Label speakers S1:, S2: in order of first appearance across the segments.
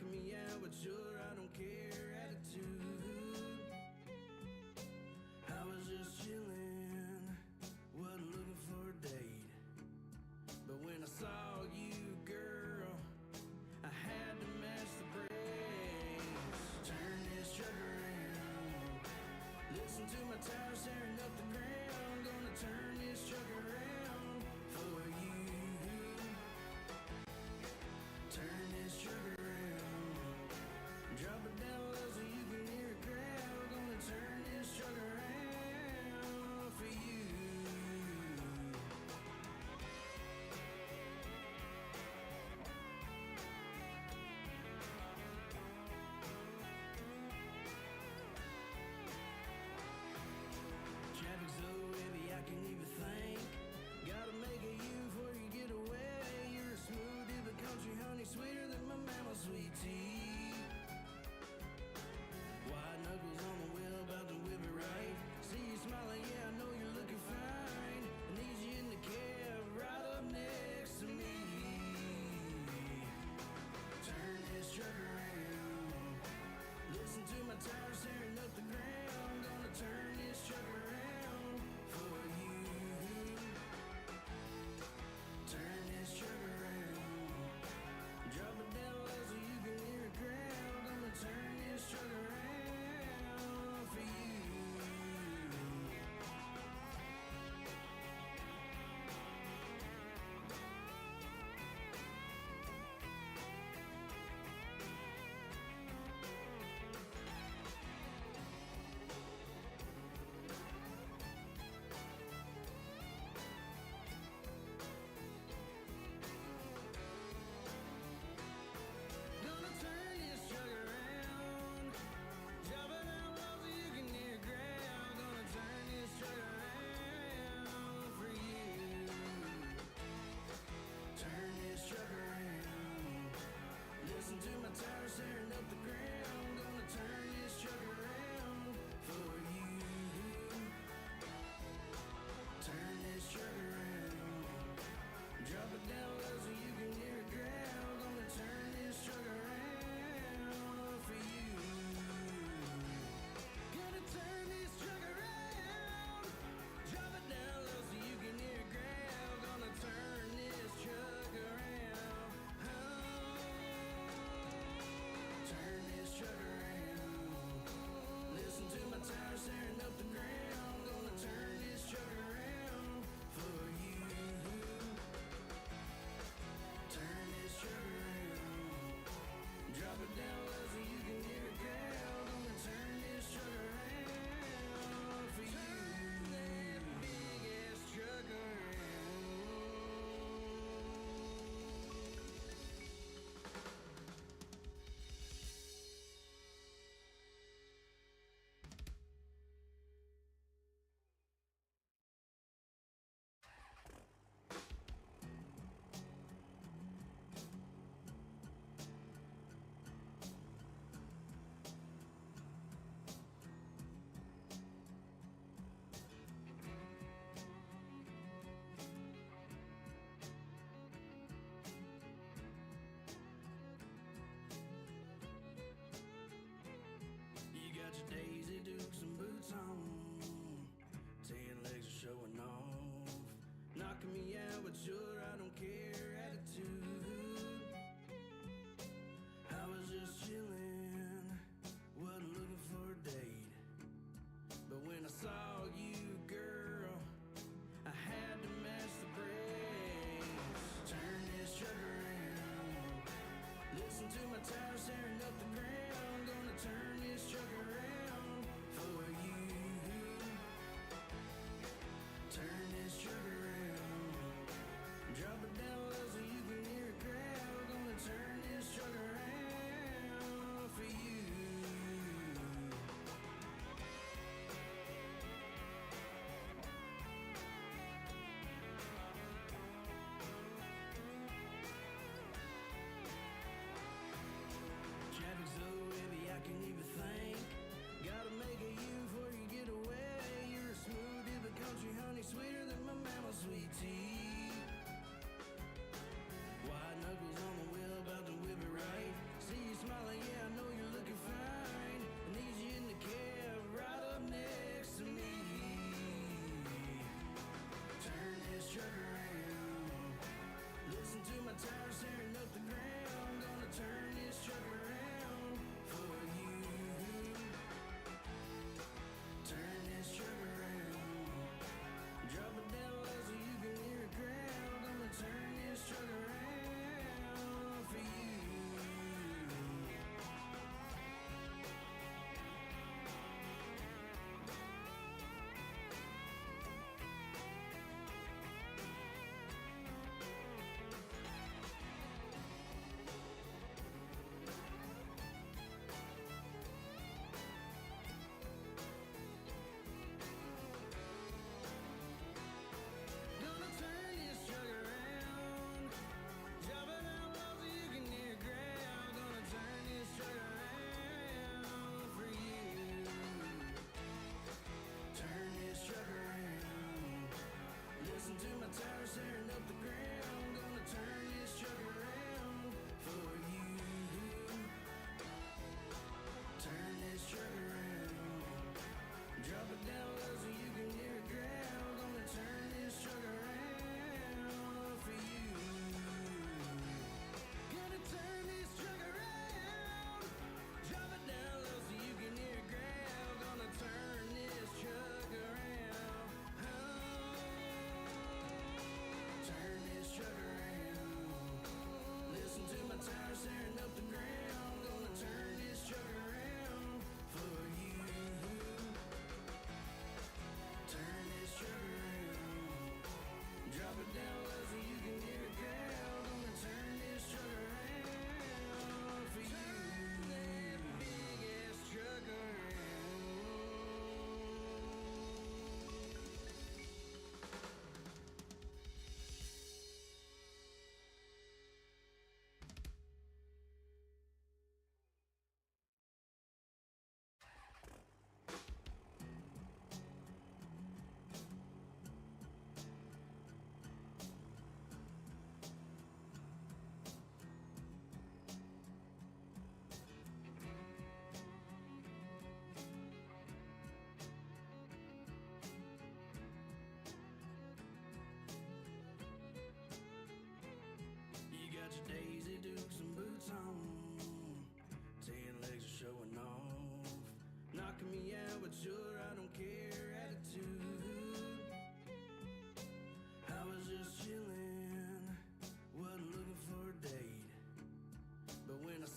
S1: knocking me out with your I don't care attitude. I was just chilling, wasn't looking for a date. But when I saw you, girl, I had to match the brakes. Turn this truck around, listen to my tires tearing up the ground. Gonna turn this truck around for you. Turn this truck around, drop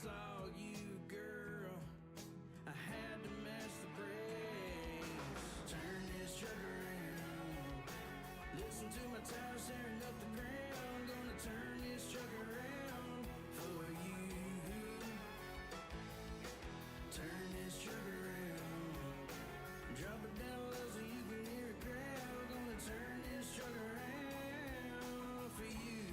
S1: saw you, girl, I had to match the brakes. Turn this truck around. Listen to my tires tearing up the ground. Gonna turn this truck around for you. Turn this truck around. Drop it down low so you can hear it growl. Gonna turn this truck around for you.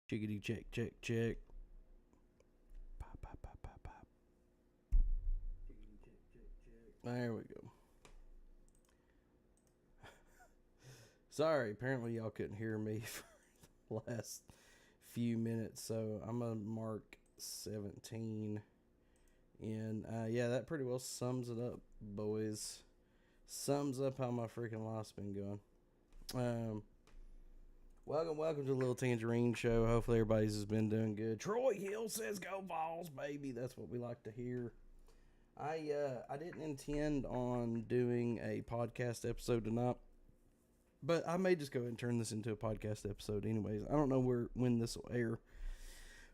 S1: Chickadee check, check, check. Pop, pop, pop, pop, pop. Chickadee check, check, check. There we go. Sorry, apparently y'all couldn't hear me for the last few minutes, so I'm gonna mark 17. And yeah, that pretty well sums it up, boys. Sums up how my freaking life's been going. Welcome to the Little Tangerine Show. Hopefully everybody's has been doing good. Troy Hill says go Vols, baby. That's what we like to hear. I didn't intend on doing a podcast episode tonight, but I may just go ahead and turn this into a podcast episode anyways. I don't know when this will air.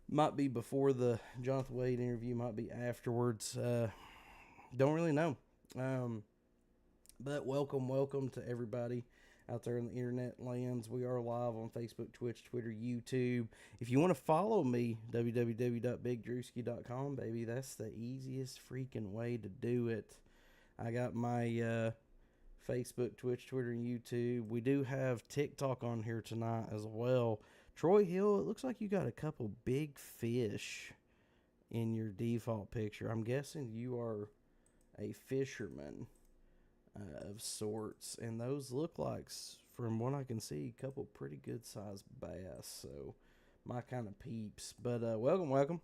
S1: Might be before the Jonathan Wade interview, might be afterwards. Don't really know. But welcome to everybody out there in the internet lands. We are live on Facebook, Twitch, Twitter, YouTube. If you want to follow me, www.bigdrewski.com, baby. That's the easiest freaking way to do it. I got my Facebook, Twitch, Twitter, and YouTube. We do have TikTok on here tonight as well. Troy Hill, it looks like you got a couple big fish in your default picture. I'm guessing you are a fisherman of sorts, and those look like, from what I can see, a couple pretty good sized bass, so my kind of peeps. But welcome.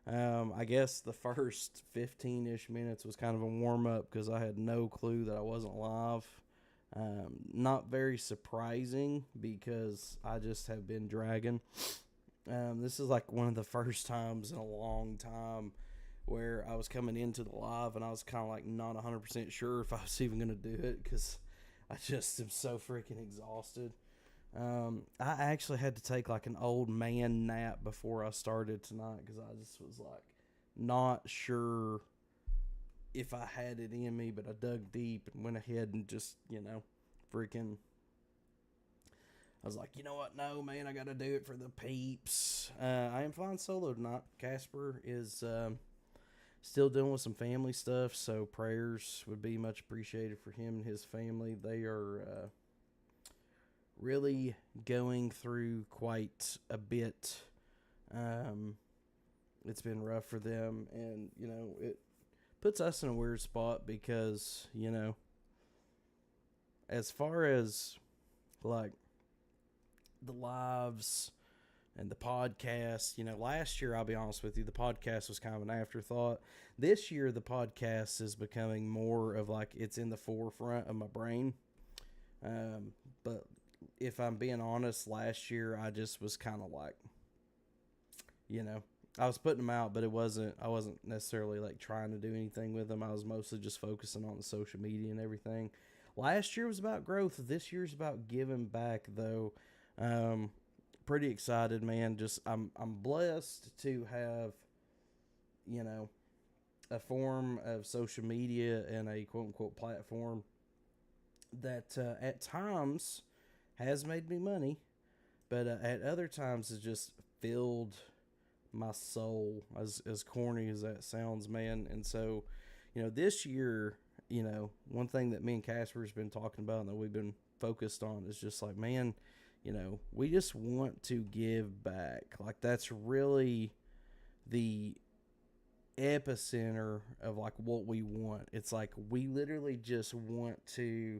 S1: I guess the first 15-ish minutes was kind of a warm-up because I had no clue that I wasn't live. Not very surprising because I just have been dragging. This is like one of the first times in a long time where I was coming into the live and I was kind of like not 100% sure if I was even going to do it because I just am so freaking exhausted. I actually had to take like an old man nap before I started tonight because I just was like not sure if I had it in me, but I dug deep and went ahead and just, freaking, I was like, you know what? No, man, I got to do it for the peeps. I am flying solo tonight. Casper is still dealing with some family stuff, so prayers would be much appreciated for him and his family. They are really going through quite a bit. It's been rough for them, and, it puts us in a weird spot because, as far as, like, the lives and the podcast, last year, I'll be honest with you, the podcast was kind of an afterthought. This year, the podcast is becoming more of like it's in the forefront of my brain. But if I'm being honest, last year I just was kind of like, I was putting them out, but I wasn't necessarily like trying to do anything with them. I was mostly just focusing on the social media and everything. Last year was about growth. This year's about giving back, though. Pretty excited, man. Just I'm blessed to have, a form of social media and a quote unquote platform that at times has made me money, but at other times has just filled my soul, as corny as that sounds, man. And so, this year, one thing that me and Casper's been talking about and that we've been focused on is just like, man, we just want to give back. Like, that's really the epicenter of like what we want. It's like we literally just want to,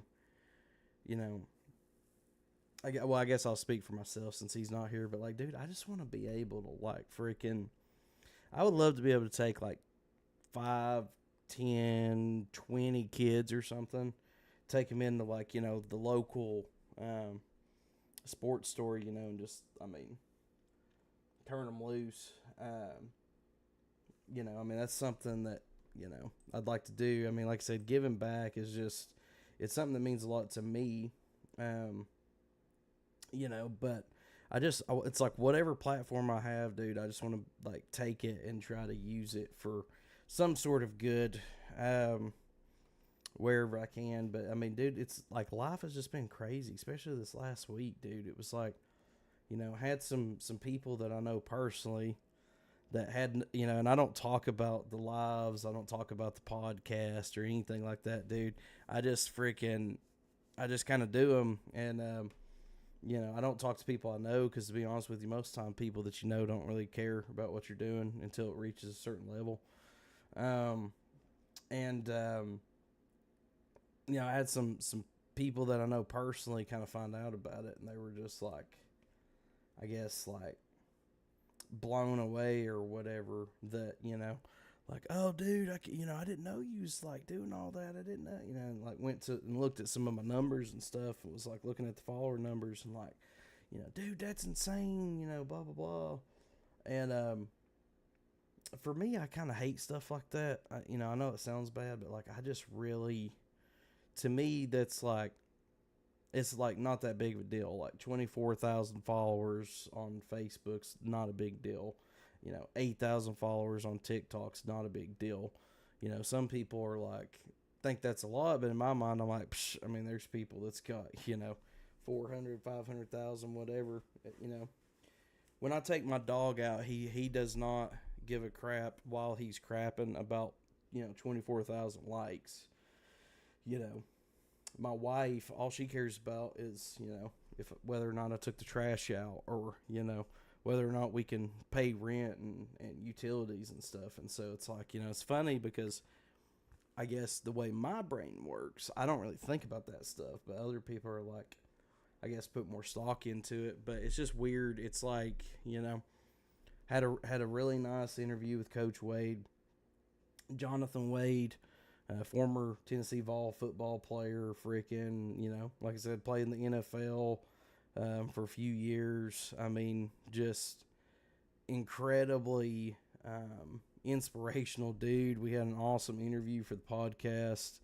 S1: I guess I'll speak for myself since he's not here, but like, dude, I just want to be able to like freaking, I would love to be able to take like 5, 10, 20 kids or something, take them into like, the local sports store, and just, turn them loose. That's something that, I'd like to do. Like I said, giving back is just, it's something that means a lot to me. But it's like whatever platform I have, dude, I just want to like take it and try to use it for some sort of good, wherever I can. But dude, it's like life has just been crazy, especially this last week, dude. It was like, I had some people that I know personally that had, and I don't talk about the lives, I don't talk about the podcast or anything like that, dude. I just kind of do them. And,
S2: I don't talk to people I know because, to be honest with you, most of the time people that you know don't really care about what you're doing until it reaches a certain level. Um, and I had some people that I know personally kind of find out about it, and they were just like, I guess, like blown away or whatever, that like, oh dude, I didn't know you was like doing all that. I didn't know, and like went to and looked at some of my numbers and stuff, and was like looking at the follower numbers and like, dude, that's insane, blah blah blah. And for me, I kind of hate stuff like that. I know it sounds bad, but like I just really, to me, that's like, it's like not that big of a deal. Like 24,000 followers on Facebook's not a big deal. 8,000 followers on TikTok's not a big deal. Some people are like, think that's a lot, but in my mind, I'm like, psh, I mean, there's people that's got, 400, 500,000, whatever. When I take my dog out, he does not give a crap while he's crapping about, 24,000 likes. My wife, all she cares about is, if whether or not I took the trash out, or, whether or not we can pay rent and utilities and stuff. And so it's like, it's funny because I guess the way my brain works, I don't really think about that stuff, but other people are like, I guess, put more stock into it. But it's just weird. It's like, had a really nice interview with Coach Wade, Jonathan Wade, former Tennessee Vol football player, freaking, like I said, played in the NFL for a few years. I mean, just incredibly inspirational dude. We had an awesome interview for the podcast.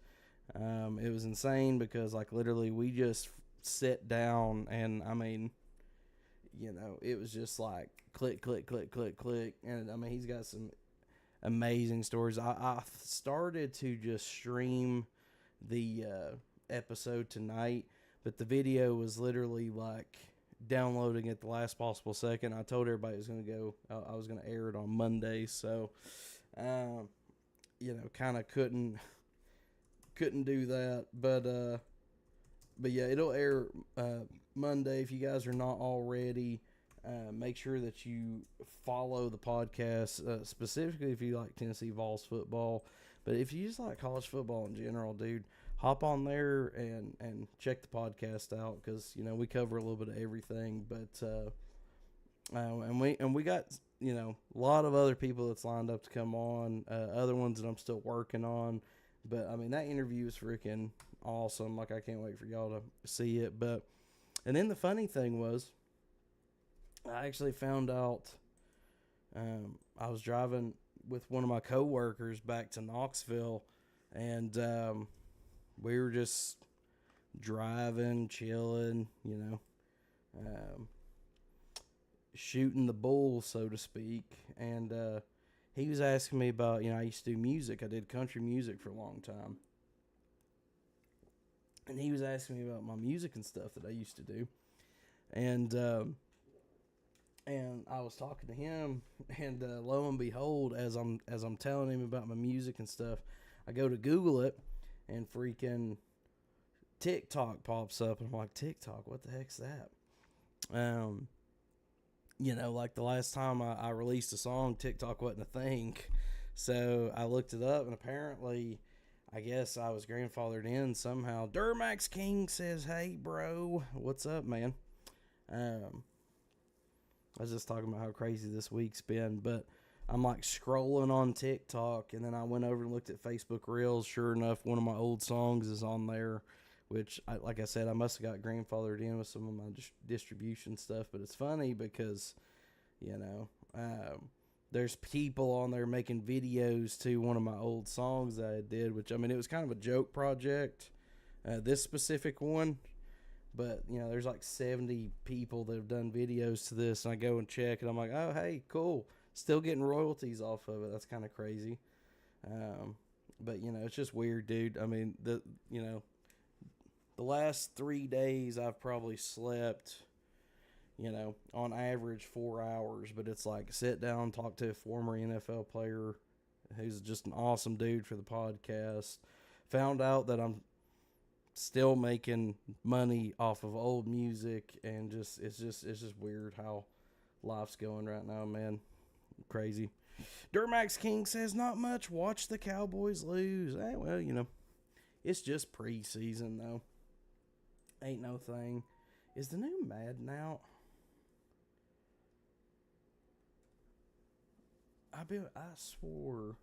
S2: It was insane because, like, literally we just sat down and, I mean, it was just like click, click, click, click, click. And, I mean, he's got some amazing stories. I started to just stream the episode tonight, but the video was literally like downloading at the last possible second. I told everybody it was going to go, I was going to air it on Monday, so kind of couldn't do that, but yeah, it'll air Monday. If you guys are not already, make sure that you follow the podcast, specifically if you like Tennessee Vols football. But if you just like college football in general, dude, hop on there and check the podcast out, because we cover a little bit of everything. But and we got a lot of other people that's lined up to come on, other ones that I'm still working on. But I mean, that interview is freaking awesome. Like, I can't wait for y'all to see it. But and then the funny thing was, I actually found out, I was driving with one of my coworkers back to Knoxville, and we were just driving, chilling, shooting the bull, so to speak. And he was asking me about, I used to do music. I did country music for a long time. And he was asking me about my music and stuff that I used to do. And I was talking to him, and lo and behold, as I'm telling him about my music and stuff, I go to Google it, and freaking TikTok pops up, and I'm like, TikTok, what the heck's that? Like the last time I released a song, TikTok wasn't a thing. So I looked it up, and apparently, I guess I was grandfathered in somehow. Durmax King says, hey, bro, what's up, man? I was just talking about how crazy this week's been, but I'm like scrolling on TikTok, and then I went over and looked at Facebook Reels. Sure enough, one of my old songs is on there, which, like I said, I must have got grandfathered in with some of my distribution stuff. But it's funny because, there's people on there making videos to one of my old songs that I did, which, I mean, it was kind of a joke project, this specific one. But, there's like 70 people that have done videos to this, and I go and check, and I'm like, oh, hey, cool. Still getting royalties off of it. That's kind of crazy. But, it's just weird, dude. I mean, the last 3 days I've probably slept, on average 4 hours. But it's like, sit down, talk to a former NFL player who's just an awesome dude for the podcast. Found out that I'm still making money off of old music, and it's just weird how life's going right now, man. Crazy. Durmax King says not much. Watch the Cowboys lose. Well, it's just preseason though. Ain't no thing. Is the new Madden out? I swore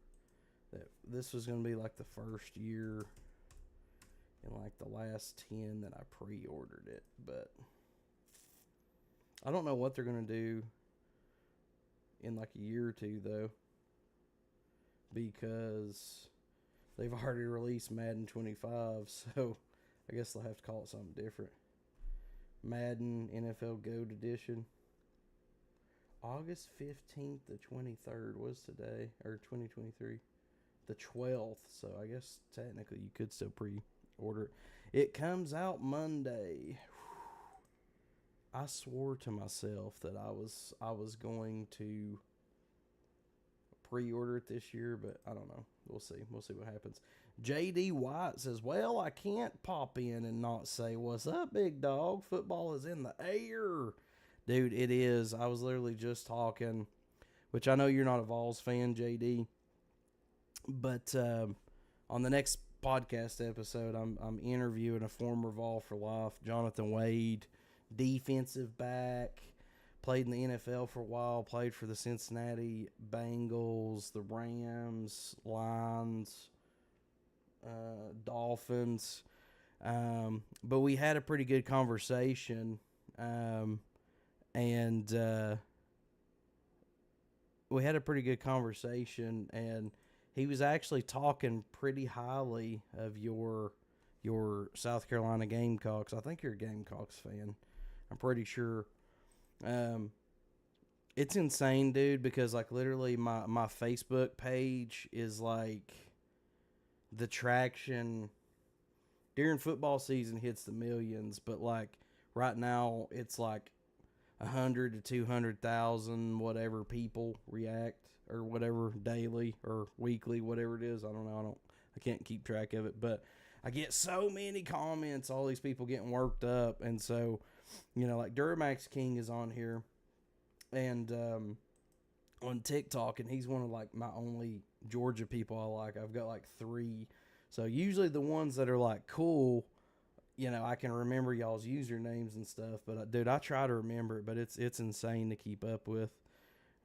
S2: that this was gonna be like the first year in like the last 10 that I pre-ordered it, but I don't know what they're gonna do in like a year or two though, because they've already released Madden 25, so I guess they'll have to call it something different. Madden NFL GOAT Edition. August 15th to 23rd was today, or 2023. The 12th, so I guess technically you could still pre-order it. It comes out Monday. I swore to myself that I was going to pre-order it this year, but I don't know. We'll see what happens. JD White says, well, I can't pop in and not say, what's up, big dog? Football is in the air. Dude, it is. I was literally just talking, which I know you're not a Vols fan, JD, but on the next podcast episode, I'm interviewing a former Vol for life, Jonathan Wade, defensive back, played in the NFL for a while, played for the Cincinnati Bengals, the Rams, Lions, Dolphins. But we had a pretty good conversation, and he was actually talking pretty highly of your South Carolina Gamecocks. I think you're a Gamecocks fan. I'm pretty sure. It's insane, dude, because like literally my Facebook page is like the traction during football season hits the millions, but like right now it's like 100 to 200,000 whatever people react or whatever daily or weekly, whatever it is. I don't know. I can't keep track of it, but I get so many comments, all these people getting worked up. And so, like Durmax King is on here and on TikTok, and he's one of like my only Georgia people I like. I've got like 3. So usually the ones that are like cool, I can remember y'all's usernames and stuff, but dude, I try to remember it, but it's insane to keep up with.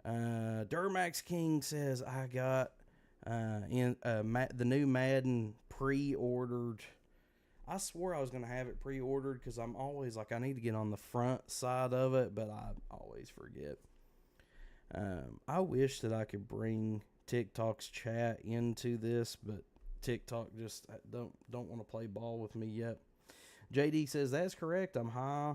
S2: Durmax King says I got the new Madden pre-ordered. I swore I was going to have it pre-ordered because I'm always like, I need to get on the front side of it, but I always forget. I wish that I could bring TikTok's chat into this, but TikTok just don't want to play ball with me yet. JD says, that's correct. I'm high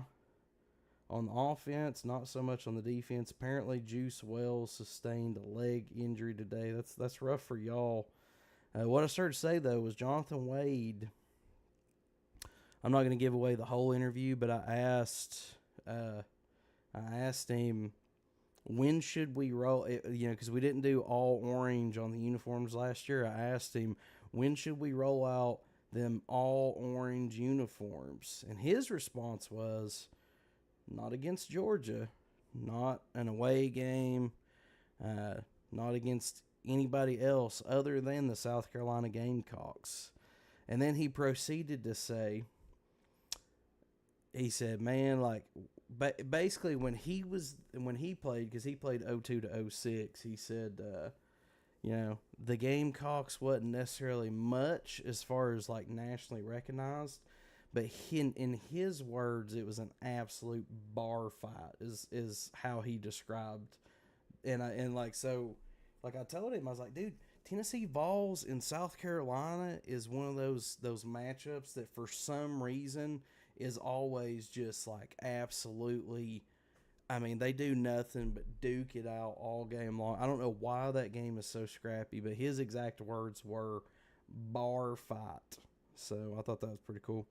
S2: on the offense, not so much on the defense. Apparently, Juice Wells sustained a leg injury today. That's rough for y'all. What I started to say, though, was Jonathan Wade. I'm not going to give away the whole interview, but I asked him, when should we roll? Because we didn't do all orange on the uniforms last year. I asked him, when should we roll out them all orange uniforms? And his response was, not against Georgia, not an away game, not against anybody else other than the South Carolina Gamecocks. And then he proceeded to say, he said, man, like, basically when he played, because he played 02 to 06, he said, the Gamecocks wasn't necessarily much as far as like nationally recognized, but in his words, it was an absolute bar fight is how he described. And I told him, I was like, dude, Tennessee Vols in South Carolina is one of those matchups that for some reason is always just like absolutely, I mean, they do nothing but duke it out all game long. I don't know why that game is so scrappy, but his exact words were bar fight. So I thought that was pretty cool.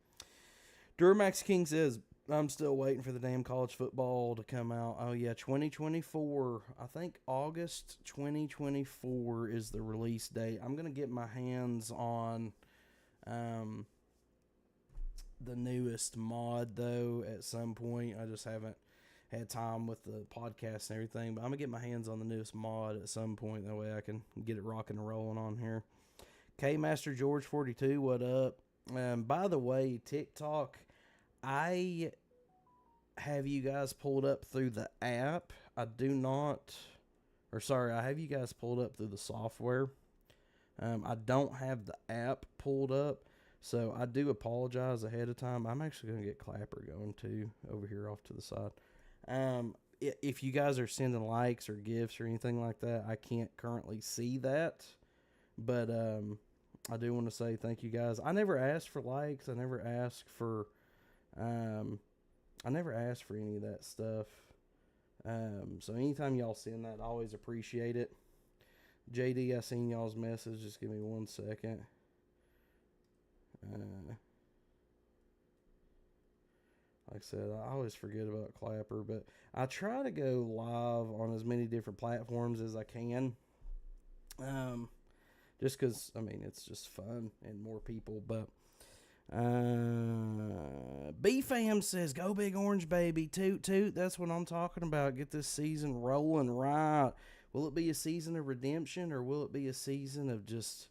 S2: Durmax King says, I'm still waiting for the damn college football to come out. Oh, yeah, 2024. I think August 2024 is the release date. I'm going to get my hands on the newest mod though at some point. I just haven't had time with the podcast and everything, but I'm gonna get my hands on the newest mod at some point. That way I can get it rocking and rolling on here. K Master George 42, what up? By the way, TikTok, I have you guys pulled up through the app. I do not, or sorry, I have you guys pulled up through the software. I don't have the app pulled up, so I do apologize ahead of time. I'm actually going to get Clapper going too over here off to the side. If you guys are sending likes or gifts or anything like that, I can't currently see that, but I do want to say thank you guys. I never asked for likes. I never asked for any of that stuff. So anytime y'all send that, I always appreciate it. JD, I seen y'all's message. Just give me 1 second. Like I said, I always forget about Clapper, but I try to go live on as many different platforms as I can. Just because, I mean, it's just fun and more people. But B-Fam says, go Big Orange, baby. Toot, toot. That's what I'm talking about. Get this season rolling right. Will it be a season of redemption, or will it be a season of just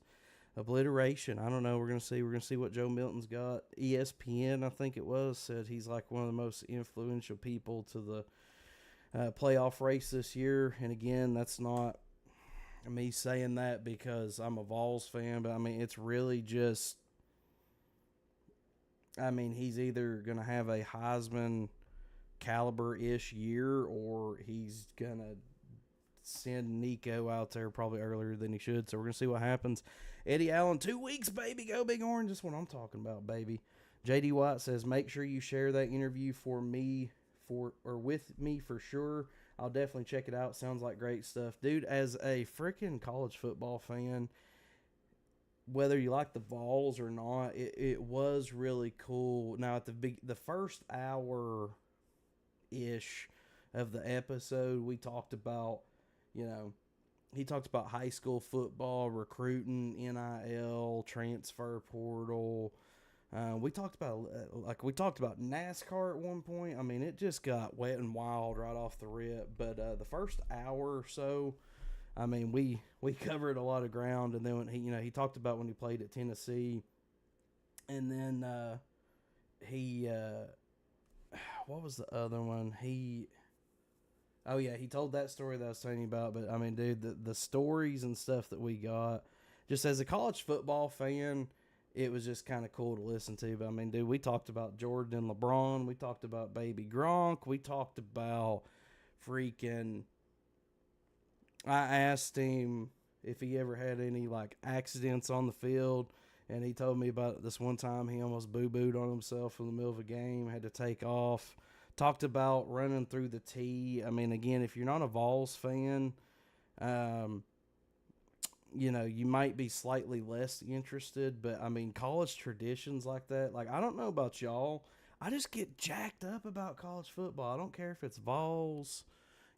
S2: obliteration? I don't know. We're going to see. We're going to see what Joe Milton's got. ESPN, I think it was, said he's like one of the most influential people to the playoff race this year. And again, that's not me saying that because I'm a Vols fan, but I mean, it's really just, I mean, he's either going to have a Heisman caliber-ish year, or he's going to send Nico out there probably earlier than he should. So we're going to see what happens. Eddie Allen, 2 weeks, baby. Go Big Orange. That's what I'm talking about, baby. JD White says, make sure you share that interview with me for sure. I'll definitely check it out. Sounds like great stuff. Dude, as a freaking college football fan, whether you like the Vols or not, it was really cool. Now, at the first hour-ish of the episode, we talked about, he talked about high school football, recruiting, NIL, transfer portal. We talked about NASCAR at one point. I mean, it just got wet and wild right off the rip. But the first hour or so, I mean, we covered a lot of ground. And then when he talked about when he played at Tennessee, and then what was the other one? Oh, yeah, he told that story that I was telling you about. But, I mean, dude, the stories and stuff that we got, just as a college football fan, it was just kind of cool to listen to. But, I mean, dude, we talked about Jordan and LeBron. We talked about baby Gronk. We talked about freaking – I asked him if he ever had any, like, accidents on the field. And he told me about this one time he almost boo-booed on himself in the middle of a game, had to take off. Talked about running through the tee. I mean, again, if you're not a Vols fan, you might be slightly less interested. But, I mean, college traditions like that, like, I don't know about y'all. I just get jacked up about college football. I don't care if it's Vols,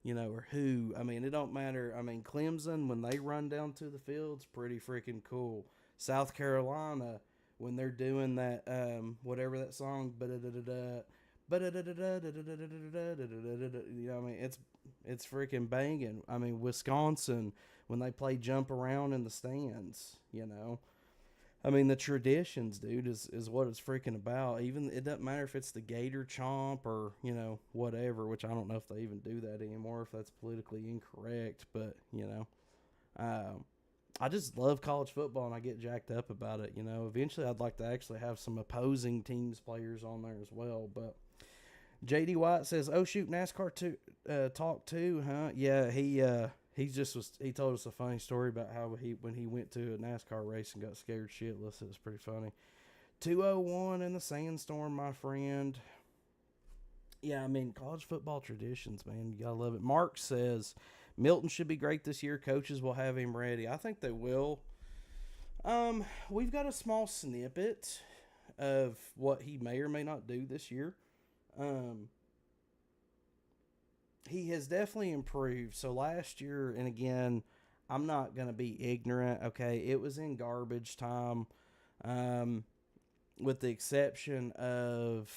S2: or who. I mean, it don't matter. I mean, Clemson, when they run down to the field, it's pretty freaking cool. South Carolina, when they're doing that, whatever that song, I mean, it's freaking banging. I mean, Wisconsin, when they play jump around in the stands, I mean, the traditions, dude, is what it's freaking about. Even it doesn't matter if it's the Gator Chomp or whatever, which I don't know if they even do that anymore, if that's politically incorrect. But I just love college football and I get jacked up about it. Eventually I'd like to actually have some opposing teams players on there as well. But JD White says, "Oh shoot, NASCAR talk too, huh?" Yeah, he told us a funny story about how when he went to a NASCAR race and got scared shitless. It was pretty funny. 201 in the sandstorm, my friend. Yeah, I mean, college football traditions, man. You gotta love it. Mark says Milton should be great this year. Coaches will have him ready. I think they will. We've got a small snippet of what he may or may not do this year. He has definitely improved. So last year, and again, I'm not going to be ignorant, okay? It was in garbage time. with the exception of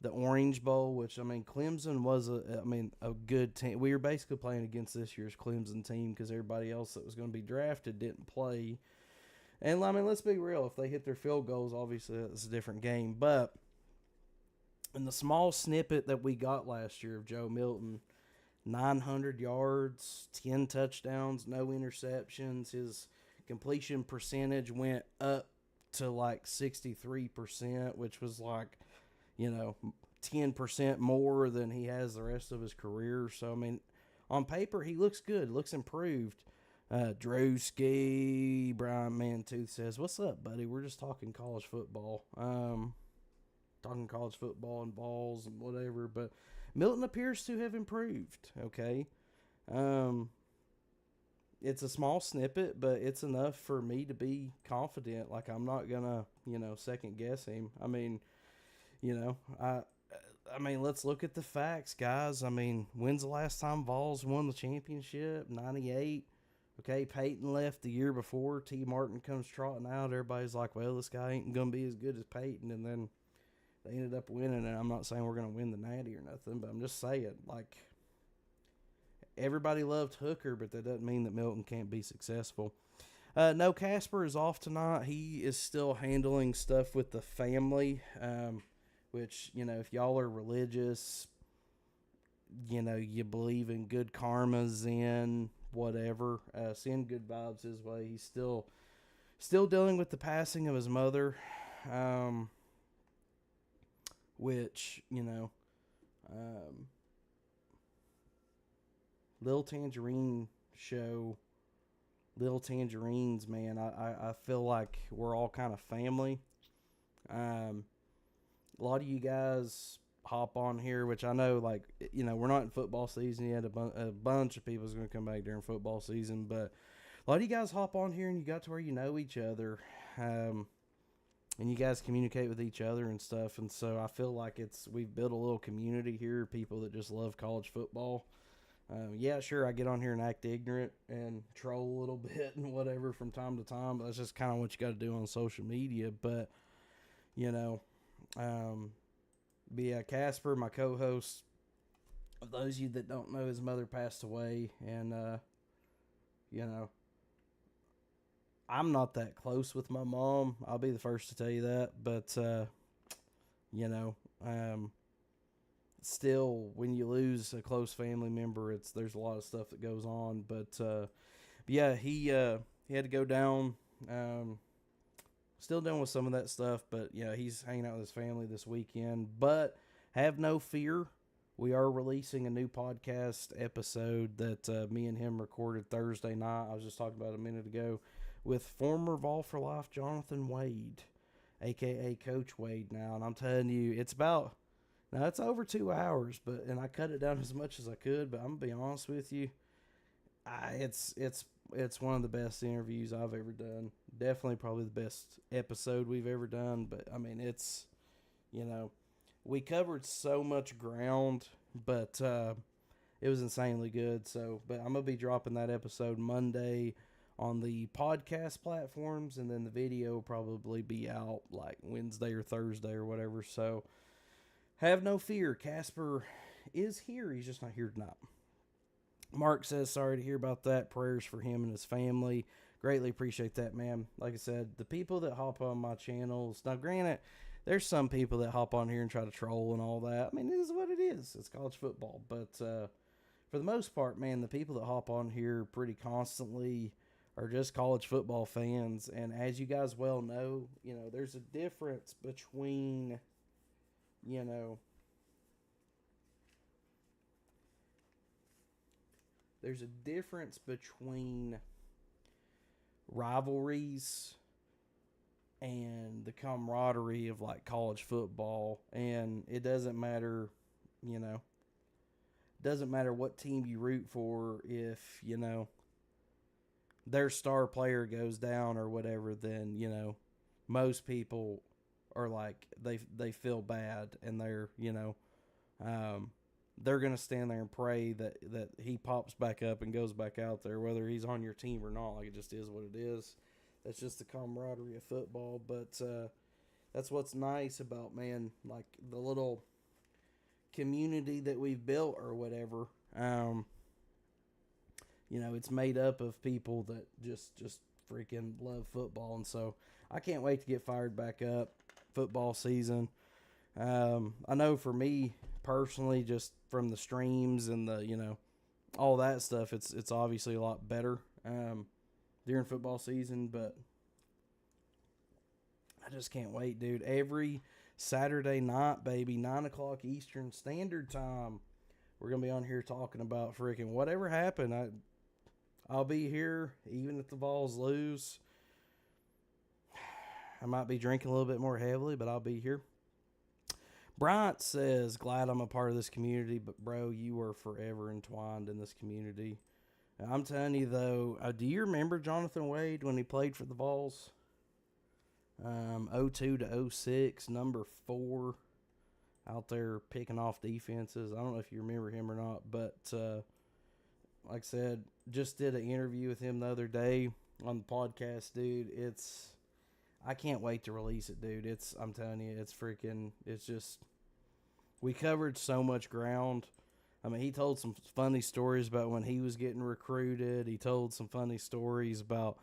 S2: the Orange Bowl, which, I mean, Clemson was a good team. We were basically playing against this year's Clemson team because everybody else that was going to be drafted didn't play. And, I mean, let's be real. If they hit their field goals, obviously that's a different game. But in the small snippet that we got last year of Joe Milton, 900 yards, 10 touchdowns, no interceptions. His completion percentage went up to like 63%, which was like, 10% more than he has the rest of his career. So, I mean, on paper, he looks good, looks improved. Drewski, Brian Mantooth says, "What's up, buddy? We're just talking college football. Talking college football and balls and whatever." But Milton appears to have improved, okay? It's a small snippet, but it's enough for me to be confident. Like, I'm not going to, second guess him. I mean, I mean, let's look at the facts, guys. I mean, when's the last time Vols won the championship? 98. Okay, Peyton left the year before. T. Martin comes trotting out. Everybody's like, well, this guy ain't going to be as good as Peyton. And then they ended up winning. And I'm not saying we're going to win the Natty or nothing, but I'm just saying, like, everybody loved Hooker, but that doesn't mean that Milton can't be successful. No, Casper is off tonight. He is still handling stuff with the family, which, if y'all are religious, you believe in good karma, Zen, whatever, send good vibes his way. He's still dealing with the passing of his mother, which, Lil Tangerine show, Lil Tangerines, man, I feel like we're all kind of family. A lot of you guys hop on here, which I know, like, we're not in football season yet. A bunch of people's going to come back during football season, but a lot of you guys hop on here and you got to where you know each other, and you guys communicate with each other and stuff. And so I feel like we've built a little community here, people that just love college football. Yeah, sure, I get on here and act ignorant and troll a little bit and whatever from time to time, but that's just kind of what you got to do on social media. But, Casper, my co-host, those of you that don't know, his mother passed away, and, I'm not that close with my mom. I'll be the first to tell you that, but, still, when you lose a close family member, there's a lot of stuff that goes on. But yeah, he had to go down. Still dealing with some of that stuff, but yeah, he's hanging out with his family this weekend. But have no fear, we are releasing a new podcast episode that me and him recorded Thursday night. I was just talking about a minute ago with former Vol for Life Jonathan Wade, aka Coach Wade now, and I'm telling you, it's over 2 hours, and I cut it down as much as I could. But I'm gonna be honest with you, it's one of the best interviews I've ever done. Definitely, probably the best episode we've ever done. But I mean, we covered so much ground, but it was insanely good. So, but I'm gonna be dropping that episode Monday on the podcast platforms, and then the video will probably be out like Wednesday or Thursday or whatever. So have no fear, Casper is here. He's just not here tonight. Mark says, sorry to hear about that. Prayers for him and his family. Greatly appreciate that, man. Like I said, the people that hop on my channels, now granted, there's some people that hop on here and try to troll and all that. I mean, it is what it is. It's college football. But for the most part, man, the people that hop on here pretty constantly are just college football fans. And as you guys well know, there's a difference between, there's a difference between rivalries and the camaraderie of like college football. And it doesn't matter, doesn't matter what team you root for. If, their star player goes down or whatever, then, most people are like, they feel bad, and they're, they're going to stand there and pray that he pops back up and goes back out there, whether he's on your team or not. Like, it just is what it is. That's just the camaraderie of football. But, that's what's nice about, man, like the little community that we've built or whatever. It's made up of people that just freaking love football, and so I can't wait to get fired back up. Football season. I know for me personally, just from the streams and the all that stuff, it's obviously a lot better during football season, but I just can't wait, dude. Every Saturday night, baby, 9 o'clock Eastern Standard Time, we're gonna be on here talking about freaking whatever happened. I'll be here even if the Vols lose. I might be drinking a little bit more heavily, but I'll be here. Bryant says, glad I'm a part of this community, but bro, you are forever entwined in this community. I'm telling you though, do you remember Jonathan Wade when he played for the Vols? 02 to 06, number 4, out there picking off defenses. I don't know if you remember him or not, but like I said, just did an interview with him the other day on the podcast, dude. I can't wait to release it, dude. I'm telling you, it's just, we covered so much ground. I mean, he told some funny stories about when he was getting recruited. He told some funny stories about,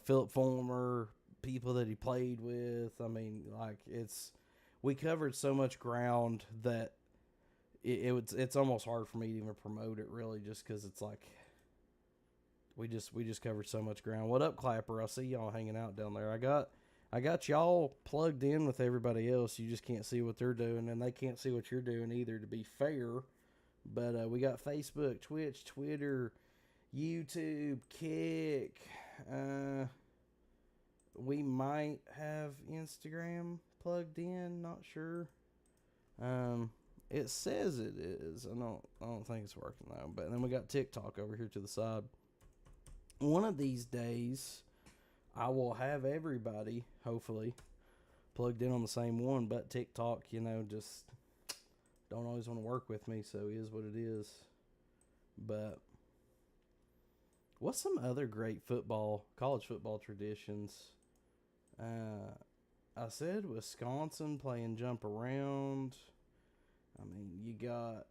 S2: Philip Fulmer, people that he played with. I mean, like, we covered so much ground that it's almost hard for me to even promote it, really, just because it's like we just covered so much ground. What up, Clapper? I see y'all hanging out down there. I got y'all plugged in with everybody else. You just can't see what they're doing, and they can't see what you're doing either, to be fair. But we got Facebook, Twitch, Twitter, YouTube, Kick. We might have Instagram plugged in. Not sure. It says it is. I don't think it's working though. But then we got TikTok over here to the side. One of these days, I will have everybody, hopefully, plugged in on the same one. But TikTok, just don't always want to work with me, so it is what it is. But what's some other great college football traditions? I said Wisconsin playing jump around. I mean, you got,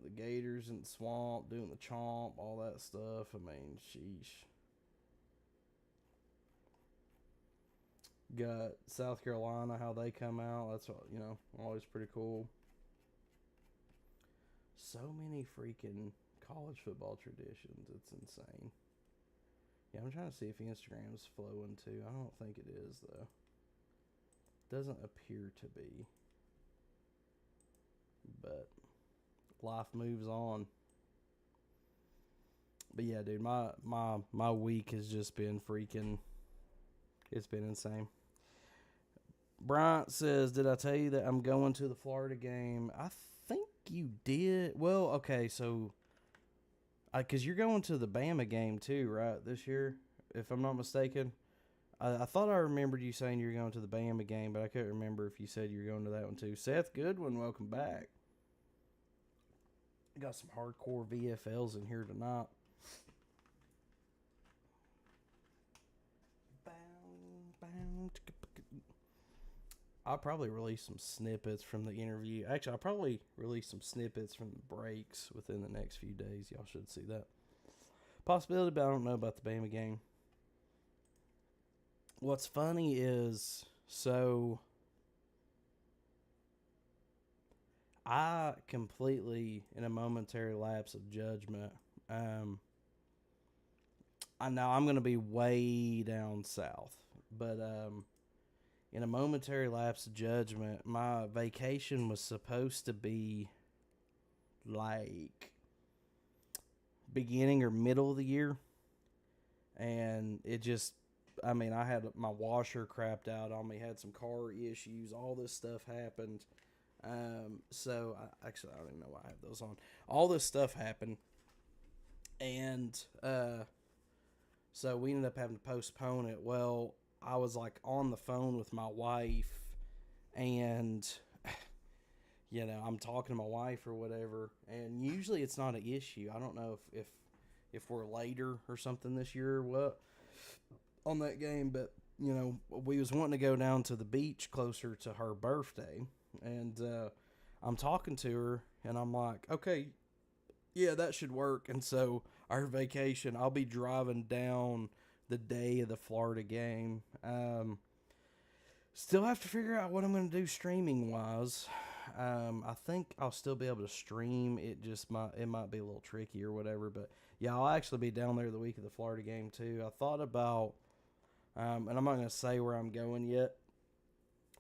S2: the Gators in the swamp doing the chomp, all that stuff. I mean, sheesh. Got South Carolina, how they come out. That's, always pretty cool. So many freaking college football traditions. It's insane. Yeah, I'm trying to see if Instagram's flowing too. I don't think it is, though. Doesn't appear to be. But life moves on. But yeah, dude, my week has just been freaking, it's been insane. Bryant says, did I tell you that I'm going to the Florida game? I think you did. Well, okay, so because you're going to the Bama game too, right, this year, if I'm not mistaken. I thought I remembered you saying you were going to the Bama game, but I couldn't remember if you said you were going to that one too. Seth Goodwin, welcome back. Got some hardcore VFLs in here tonight. I'll probably release some snippets from the interview. Actually, I'll probably release some snippets from the breaks within the next few days. Y'all should see that. Possibility, but I don't know about the Bama game. What's funny is, so I completely, in a momentary lapse of judgment, I know I'm going to be way down south, but in a momentary lapse of judgment, my vacation was supposed to be like beginning or middle of the year, and it just, I mean, I had my washer crapped out on me, had some car issues, all this stuff happened. So I don't even know why I have those on. All this stuff happened, and so we ended up having to postpone it. Well, I was like on the phone with my wife, and I'm talking to my wife or whatever, and usually it's not an issue. I don't know if we're later or something this year or what on that game, but we was wanting to go down to the beach closer to her birthday, and I'm talking to her, and I'm like, okay, yeah, that should work. And so our vacation, I'll be driving down the day of the Florida game. Still have to figure out what I'm going to do streaming wise. I think I'll still be able to stream. It might be a little tricky or whatever, but yeah, I'll actually be down there the week of the Florida game too. I thought about, and I'm not going to say where I'm going yet,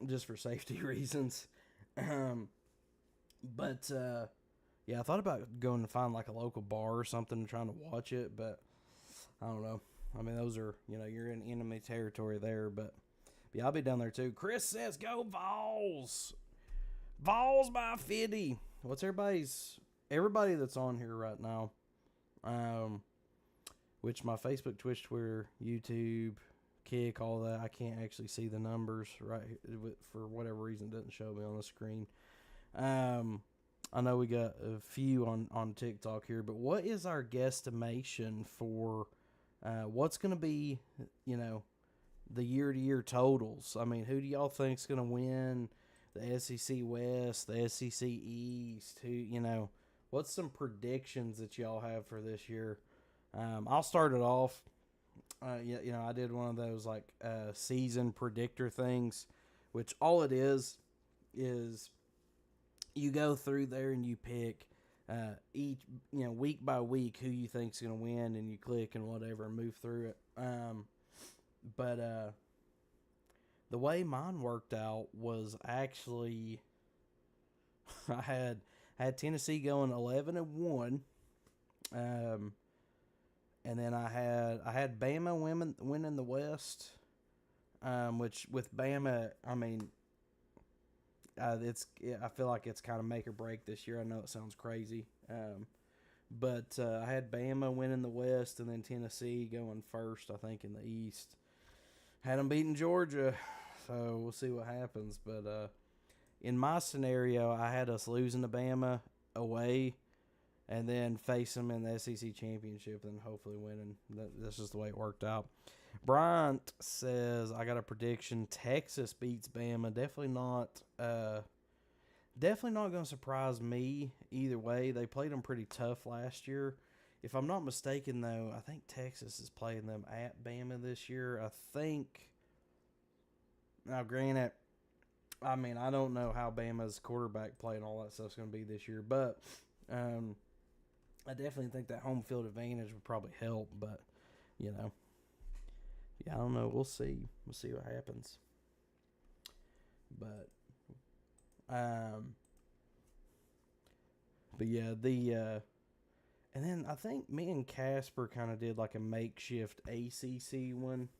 S2: just for safety reasons. But yeah, I thought about going to find like a local bar or something and trying to watch it, but I don't know. I mean, those are, you're in enemy territory there, but yeah, I'll be down there too. Chris says, go Vols! Vols by 50. What's everybody that's on here right now, which my Facebook, Twitch, Twitter, YouTube, Kick, all that, I can't actually see the numbers right here, for whatever reason it doesn't show me on the screen. I know we got a few on TikTok here, but what is our guesstimation for what's going to be, the year-to-year totals? I mean, who do y'all think's going to win the SEC West, the SEC East? What's some predictions that y'all have for this year? I'll start it off. I did one of those like season predictor things, which all it is you go through there and you pick each, week by week who you think's going to win, and you click and whatever and move through it. But the way mine worked out was actually I had Tennessee going 11-1, and then I had Bama winning the West, which with Bama, I mean, I feel like it's kind of make or break this year. I know it sounds crazy, but I had Bama winning the West, and then Tennessee going first, I think, in the East. Had them beating Georgia, so we'll see what happens. But in my scenario, I had us losing to Bama away, and then face them in the SEC championship, and hopefully winning. That's just the way it worked out. Bryant says, I got a prediction. Texas beats Bama. Definitely not going to surprise me either way. They played them pretty tough last year. If I'm not mistaken, though, I think Texas is playing them at Bama this year. I think. Now, granted, I mean, I don't know how Bama's quarterback play and all that stuff's going to be this year, but I definitely think that home field advantage would probably help. But, yeah, I don't know. We'll see. We'll see what happens. But yeah, and then I think me and Casper kind of did like a makeshift ACC one.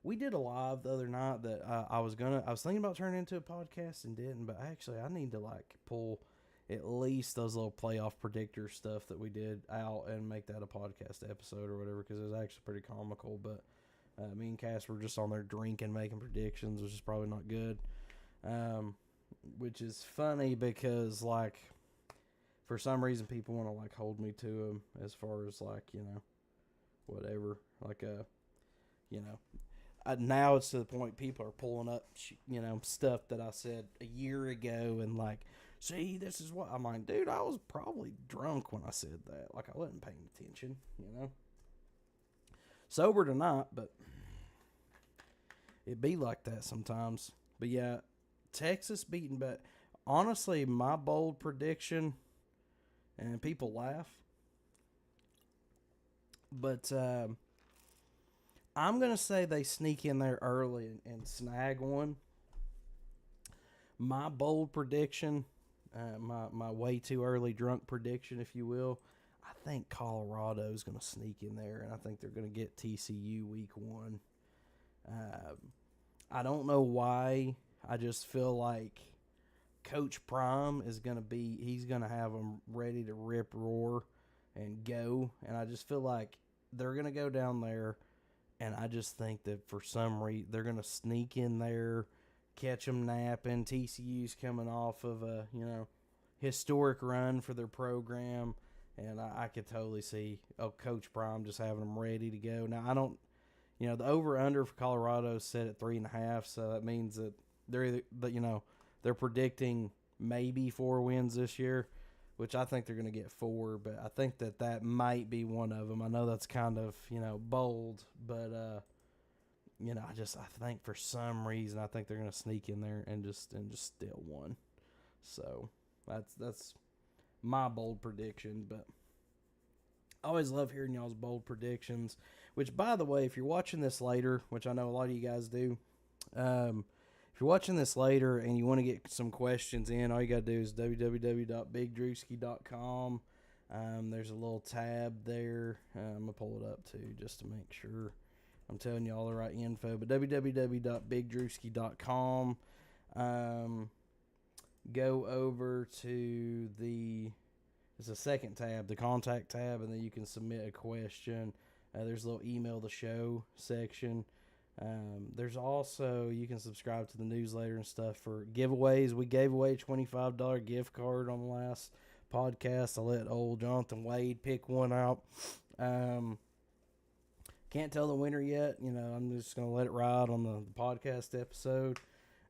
S2: We did a live the other night that I was thinking about turning into a podcast and didn't, but actually I need to like pull at least those little playoff predictor stuff that we did out and make that a podcast episode or whatever, because it was actually pretty comical. But me and Cass were just on there drinking, making predictions, which is probably not good. Which is funny because, like, for some reason people want to, like, hold me to them as far as, like, whatever. Like, now it's to the point people are pulling up, stuff that I said a year ago and, like, see, this is what I'm like, dude, I was probably drunk when I said that. Like, I wasn't paying attention, Sober tonight, but it be like that sometimes. But yeah, Texas beating, but honestly, my bold prediction, and people laugh, but I'm going to say they sneak in there early and snag one. My bold prediction, my way too early drunk prediction, if you will, I think Colorado's going to sneak in there, and I think they're going to get TCU week 1. I don't know why. I just feel like Coach Prime he's going to have them ready to rip, roar, and go. And I just feel like they're going to go down there, and I just think that for some reason they're going to sneak in there, catch them napping. TCU's coming off of a, historic run for their program. And I could totally see Coach Prime just having them ready to go. Now, I don't, the over under for Colorado is set at 3.5, so that means that they're predicting maybe 4 wins this year, which I think they're going to get 4, but I think that might be one of them. I know that's kind of bold, but I think for some reason I think they're going to sneak in there and just steal one. So that's my bold prediction, but I always love hearing y'all's bold predictions. Which, by the way, if you're watching this later, which I know a lot of you guys do, if you're watching this later and you want to get some questions in, all you got to do is www.bigdrewski.com. There's a little tab there. I'm going to pull it up, too, just to make sure I'm telling you all the right info. But www.bigdrewski.com. Go over to it's a second tab, the contact tab, and then you can submit a question. There's a little email the show section. There's also, you can subscribe to the newsletter and stuff for giveaways. We gave away a $25 gift card on the last podcast. I let old Jonathan Wade pick one out. Can't tell the winner yet. I'm just going to let it ride on the podcast episode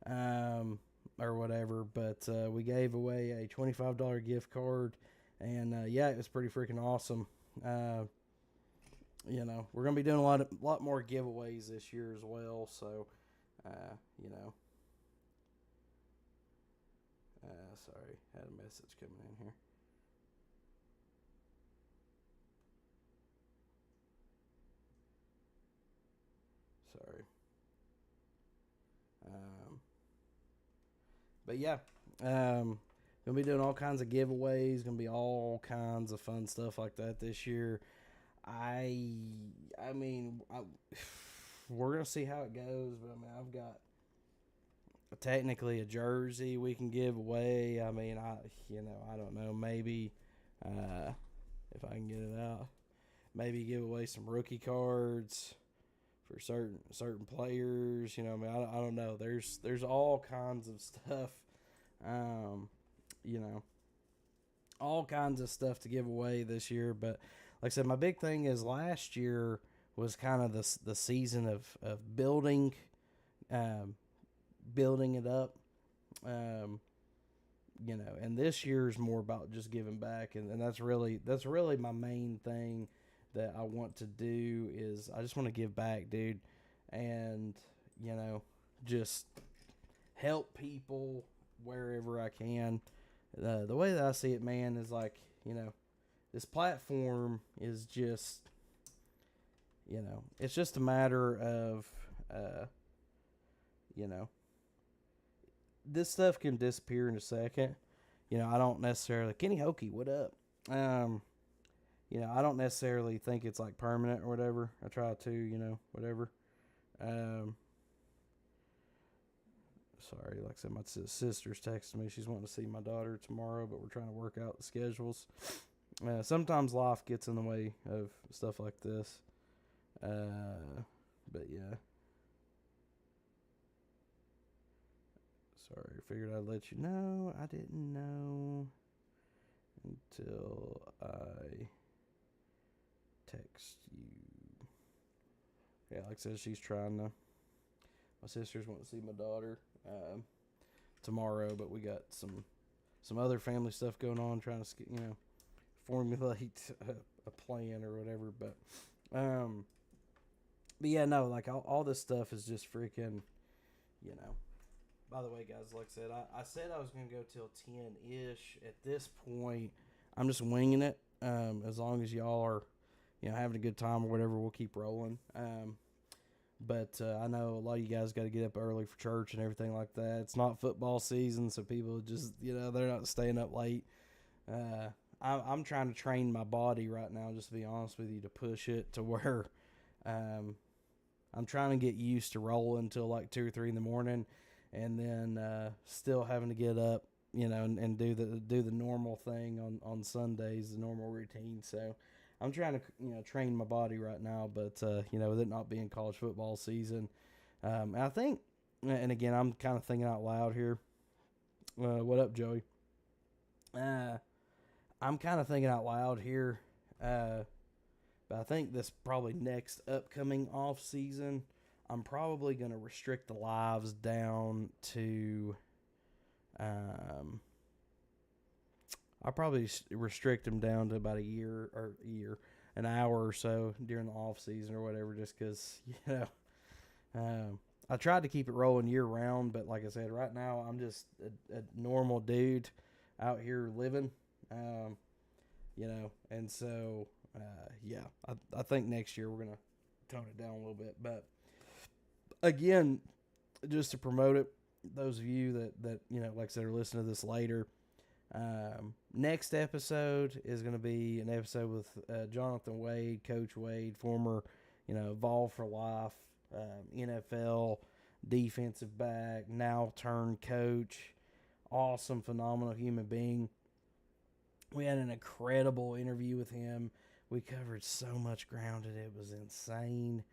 S2: or whatever. But we gave away a $25 gift card. And, it was pretty freaking awesome. We're going to be doing a lot more giveaways this year as well. So, sorry, had a message coming in here. Sorry. But yeah, gonna be doing all kinds of giveaways. Gonna be all kinds of fun stuff like that this year. We're gonna see how it goes, but I've got technically a jersey we can give away. I don't know. Maybe if I can get it out, maybe give away some rookie cards for certain players. I don't know. There's all kinds of stuff. All kinds of stuff to give away this year. But like I said, my big thing is last year was kind of the season of building it up. And this year is more about just giving back, and that's really my main thing that I want to do is I just want to give back, dude, and just help people wherever I can. The way that I see it, man, is like, this platform is just, it's just a matter of, this stuff can disappear in a second. I don't necessarily, Kenny Hokey, what up? I don't necessarily think it's like permanent or whatever. I try to, whatever. Sorry, like I said, my sister's texting me. She's wanting to see my daughter tomorrow, but we're trying to work out the schedules. Sometimes life gets in the way of stuff like this. But yeah. Sorry, I figured I'd let you know. I didn't know until I text you. Yeah, like I said, she's trying to. My sisters want to see my daughter tomorrow, but we got some other family stuff going on, trying to formulate a plan or whatever. But yeah, no, like all this stuff is just freaking, By the way, guys, like I said, I said I was gonna go till 10-ish. At this point, I'm just winging it. As long as y'all are, having a good time or whatever, we'll keep rolling. But I know a lot of you guys got to get up early for church and everything like that. It's not football season, so people just, they're not staying up late. I'm trying to train my body right now, just to be honest with you, to push it to where I'm trying to get used to rolling until like 2 or 3 in the morning, and then still having to get up, and do the normal thing on Sundays, the normal routine. So I'm trying to, train my body right now, but, with it not being college football season, and I think, and again, I'm kind of thinking out loud here. What up, Joey? I'm kind of thinking out loud here, but But I think this probably next upcoming off season, I'm probably going to restrict the lives down to. I'll probably restrict them down to about an hour or so during the off season or whatever, just because I tried to keep it rolling year round, but like I said, right now I'm just a normal dude out here living, and so I think next year we're gonna tone it down a little bit, but again, just to promote it, those of you that like I said, are listening to this later. Next episode is going to be an episode with Jonathan Wade, Coach Wade, former, Vol for Life, NFL defensive back, now turned coach. Awesome, phenomenal human being. We had an incredible interview with him. We covered so much ground and it was insane.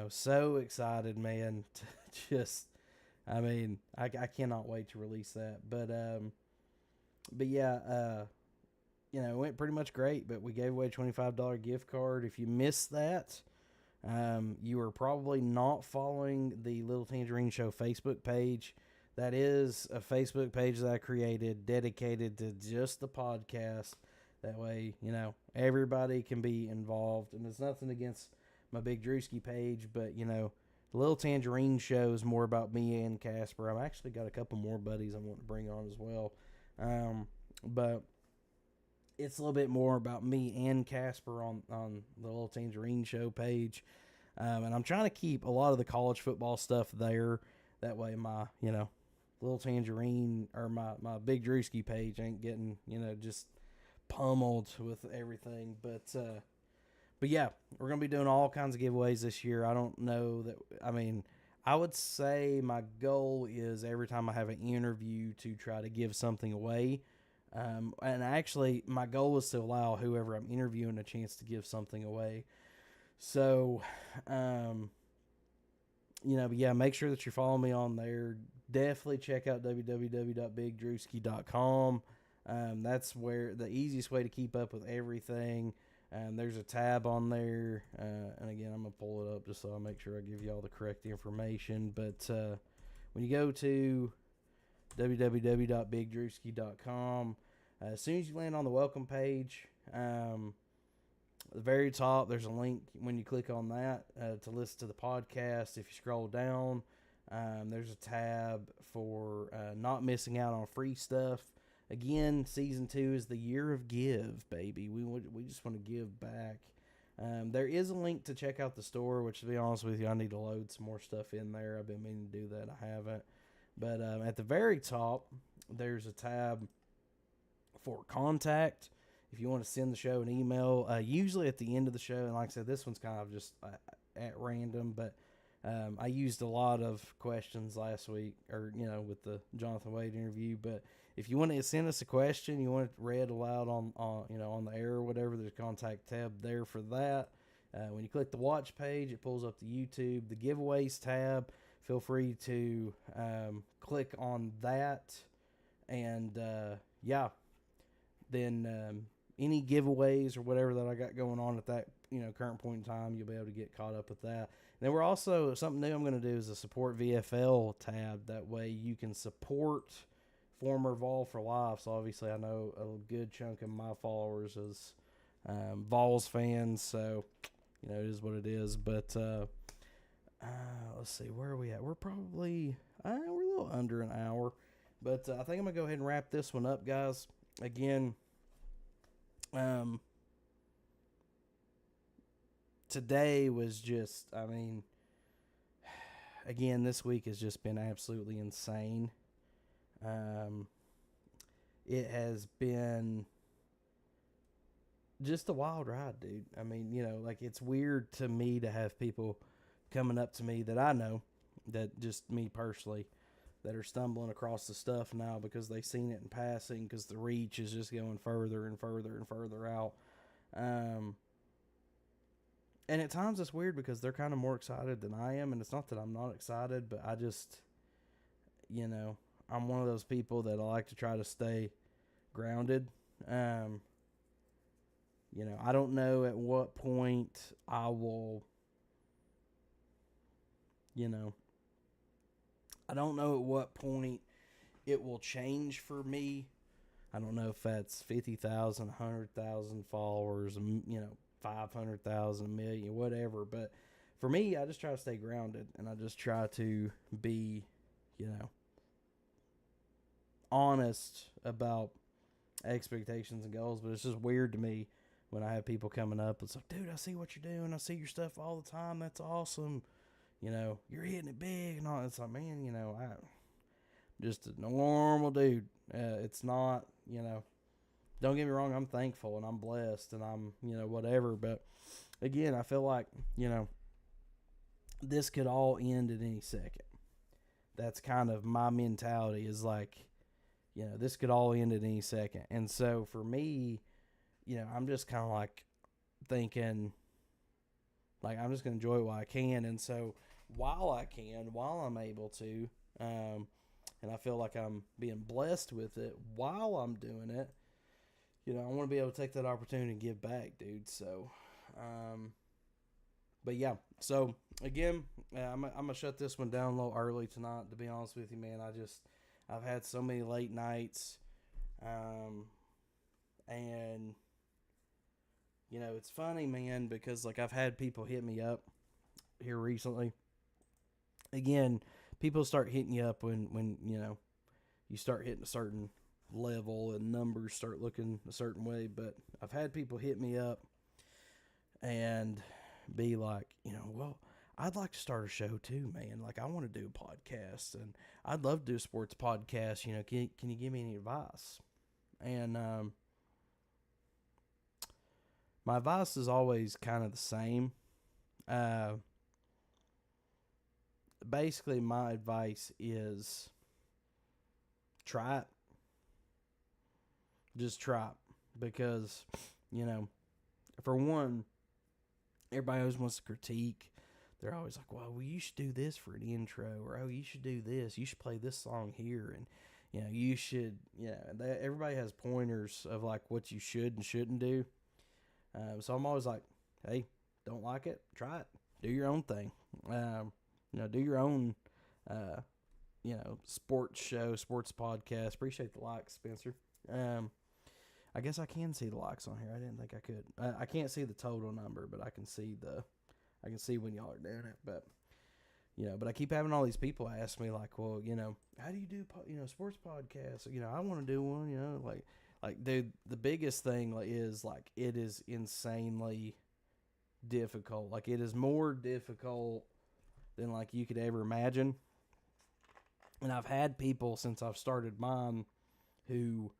S2: So excited, man, to just... I cannot wait to release that. But yeah, it went pretty much great. But we gave away a $25 gift card. If you missed that, you are probably not following the Little Tangerine Show Facebook page. That is a Facebook page that I created dedicated to just the podcast. That way, everybody can be involved. And it's nothing against my Big Drewski page, but, the Little Tangerine Show is more about me and Casper. I've actually got a couple more buddies I want to bring on as well. But it's a little bit more about me and Casper on the Little Tangerine Show page. And I'm trying to keep a lot of the college football stuff there. That way my, Little Tangerine or my Big Drewski page ain't getting, just pummeled with everything. But yeah, we're going to be doing all kinds of giveaways this year. I don't know that, I would say my goal is every time I have an interview to try to give something away. And actually, my goal is to allow whoever I'm interviewing a chance to give something away. So, but yeah, make sure that you're following me on there. Definitely check out www.bigdrewski.com. That's where the easiest way to keep up with everything. There's a tab on there, and again, I'm going to pull it up just so I make sure I give you all the correct information. But when you go to www.bigdrewski.com, as soon as you land on the welcome page, at the very top, there's a link when you click on that to listen to the podcast. If you scroll down, there's a tab for not missing out on free stuff. Again, season 2 is the year of give, baby. We just want to give back. There is a link to check out the store, which, to be honest with you, I need to load some more stuff in there. I've been meaning to do that. I haven't. But at the very top, there's a tab for contact. If you want to send the show an email, usually at the end of the show, and like I said, this one's kind of just at random, but I used a lot of questions last week, or, with the Jonathan Wade interview, but if you want to send us a question, you want it read aloud on the air or whatever, there's a contact tab there for that. When you click the watch page, it pulls up the YouTube, the giveaways tab. Feel free to click on that, and then any giveaways or whatever that I got going on at that current point in time, you'll be able to get caught up with that. And then we're also, something new I'm going to do is a support VFL tab. That way you can support former Vol for Life. So obviously I know a good chunk of my followers is Vols fans, so it is what it is. But let's see, where are we at? We're probably we're a little under an hour, but I think I'm gonna go ahead and wrap this one up, guys. Again, today was just, again, this week has just been absolutely insane. It has been just a wild ride, dude. It's weird to me to have people coming up to me that I know, that just me personally, that are stumbling across the stuff now because they've seen it in passing, because the reach is just going further and further and further out. And at times it's weird because they're kind of more excited than I am, and it's not that I'm not excited, but I just, I'm one of those people that I like to try to stay grounded. I don't know at what point I will, you know, I don't know at what point it will change for me. I don't know if that's 50,000, 100,000 followers, 500,000, a million, whatever. But for me, I just try to stay grounded, and I just try to be, honest about expectations and goals. But it's just weird to me when I have people coming up. It's like, dude, I see what you're doing. I see your stuff all the time. That's awesome. You're hitting it big and all. It's like, man, I'm just a normal dude. It's not, don't get me wrong. I'm thankful and I'm blessed and I'm, whatever. But again, I feel like, this could all end at any second. That's kind of my mentality, is like, this could all end at any second. And so for me, I'm just kind of like thinking, like, I'm just going to enjoy it while I can. And so while I'm able to, and I feel like I'm being blessed with it while I'm doing it, I want to be able to take that opportunity and give back, dude. So, but yeah, so again, I'm going to shut this one down a little early tonight, to be honest with you, man. I've had so many late nights, and it's funny, man, because like I've had people hit me up here recently. Again, people start hitting you up when you start hitting a certain level and numbers start looking a certain way. But I've had people hit me up and be like, well, I'd like to start a show too, man. Like, I want to do a podcast, and I'd love to do a sports podcast. Can you give me any advice? And my advice is always kind of the same. Basically, my advice is try it. Just try it. Because, for one, everybody always wants to critique. They're always like, well, you should do this for an intro, or, oh, you should do this. You should play this song here. And, you should, everybody has pointers of like what you should and shouldn't do. So I'm always like, hey, don't like it? Try it. Do your own thing. Do your own, sports show, sports podcast. Appreciate the likes, Spencer. I guess I can see the likes on here. I didn't think I could. I can't see the total number, but I can see when y'all are doing it. But, but I keep having all these people ask me like, well, how do you do, sports podcasts? I want to do one, like, dude, the biggest thing is like, it is insanely difficult. Like, it is more difficult than like you could ever imagine. And I've had people since I've started mine who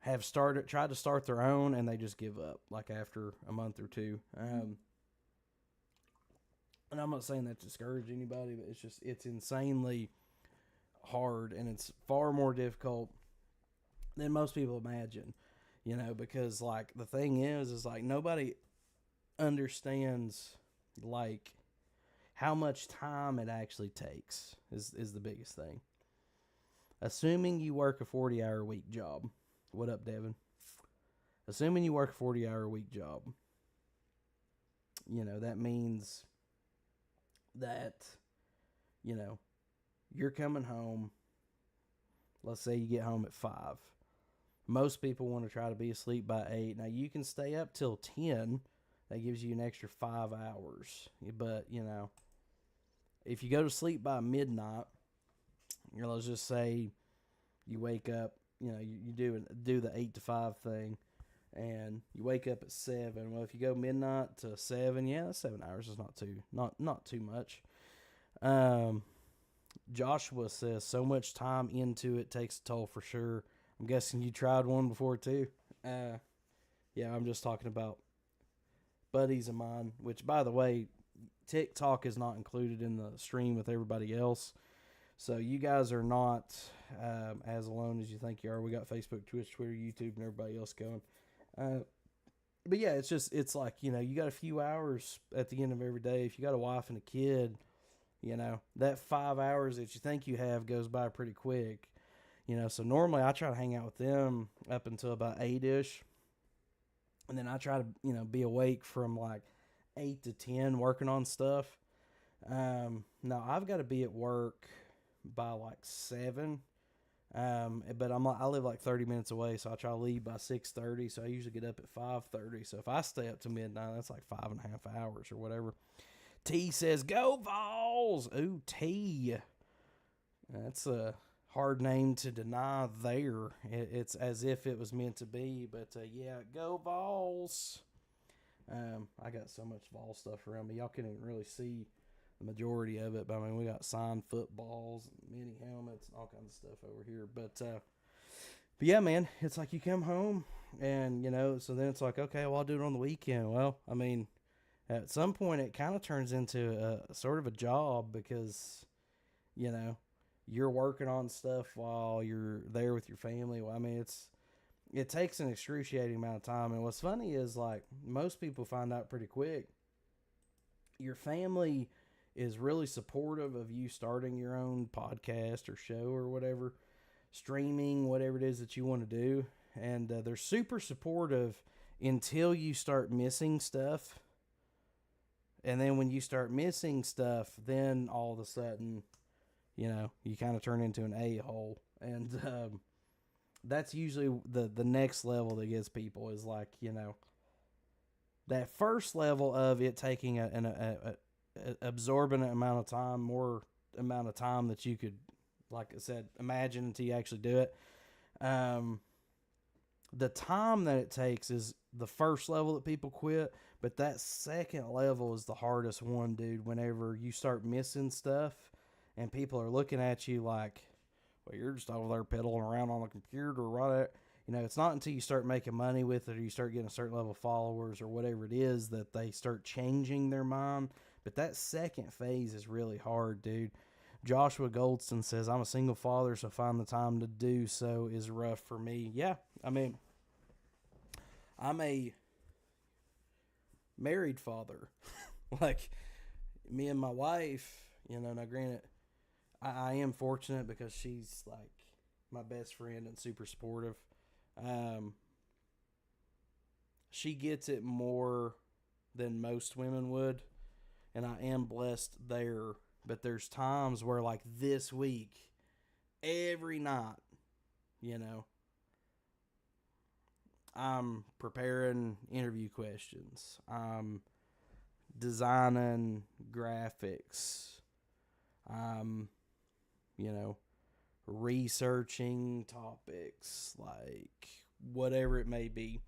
S2: have tried to start their own, and they just give up like after a month or two. And I'm not saying that to discourage anybody, but it's insanely hard, and it's far more difficult than most people imagine, because like the thing is like nobody understands like how much time it actually takes is the biggest thing. Assuming you work a 40-hour week job. What up, Devin? Assuming you work a 40-hour week job, that means that, you're coming home. Let's say you get home at 5. Most people want to try to be asleep by 8. Now, you can stay up till 10. That gives you an extra 5 hours. But, if you go to sleep by midnight, let's just say you wake up, you do the 8 to 5 thing, and you wake up at 7. Well, if you go midnight to 7, that's 7 hours. Is not too much. Joshua says so much time into it takes a toll for sure. I'm guessing you tried one before too. I'm just talking about buddies of mine, which, by the way, TikTok is not included in the stream with everybody else. So you guys are not as alone as you think you are. We got Facebook, Twitch, Twitter, YouTube, and everybody else going. But yeah, it's like, you got a few hours at the end of every day. If you got a wife and a kid, that 5 hours that you think you have goes by pretty quick. So normally I try to hang out with them up until about 8-ish. And then I try to, be awake from like 8 to 10 working on stuff. Now I've got to be at work by like 7. But I live like 30 minutes away, so I try to leave by 6:30. So I usually get up at 5:30. So if I stay up to midnight, that's like 5.5 hours or whatever. T says, "Go Vols!" Ooh, T. That's a hard name to deny there. It's as if it was meant to be. But yeah, go Vols. I got so much Vol stuff around me. Y'all can't even really see the majority of it. But I mean, we got signed footballs, mini helmets, all kinds of stuff over here. But yeah, man, it's like you come home and, so then it's like, okay, well, I'll do it on the weekend. Well, I mean, at some point it kind of turns into a sort of a job because, you're working on stuff while you're there with your family. Well, I mean, it takes an excruciating amount of time. And what's funny is, like, most people find out pretty quick, your family is really supportive of you starting your own podcast or show or whatever, streaming, whatever it is that you want to do. And they're super supportive until you start missing stuff. And then when you start missing stuff, then all of a sudden, you kind of turn into an a-hole. And that's usually the next level that gets people is like, that first level of it taking an absorbent amount of time, more amount of time that you could, like I said, imagine until you actually do it. The time that it takes is the first level that people quit, but that second level is the hardest one, dude. Whenever you start missing stuff and people are looking at you like, well, you're just over there pedaling around on the computer, right? It's not until you start making money with it or you start getting a certain level of followers or whatever it is that they start changing their mind. But that second phase is really hard, dude. Joshua Goldston says, I'm a single father, so find the time to do so is rough for me. Yeah, I mean, I'm a married father. Like, me and my wife, now granted, I am fortunate because she's like my best friend and super supportive. She gets it more than most women would, and I am blessed there. But there's times where, like this week, every night, I'm preparing interview questions. I'm designing graphics. I'm, researching topics, like whatever it may be.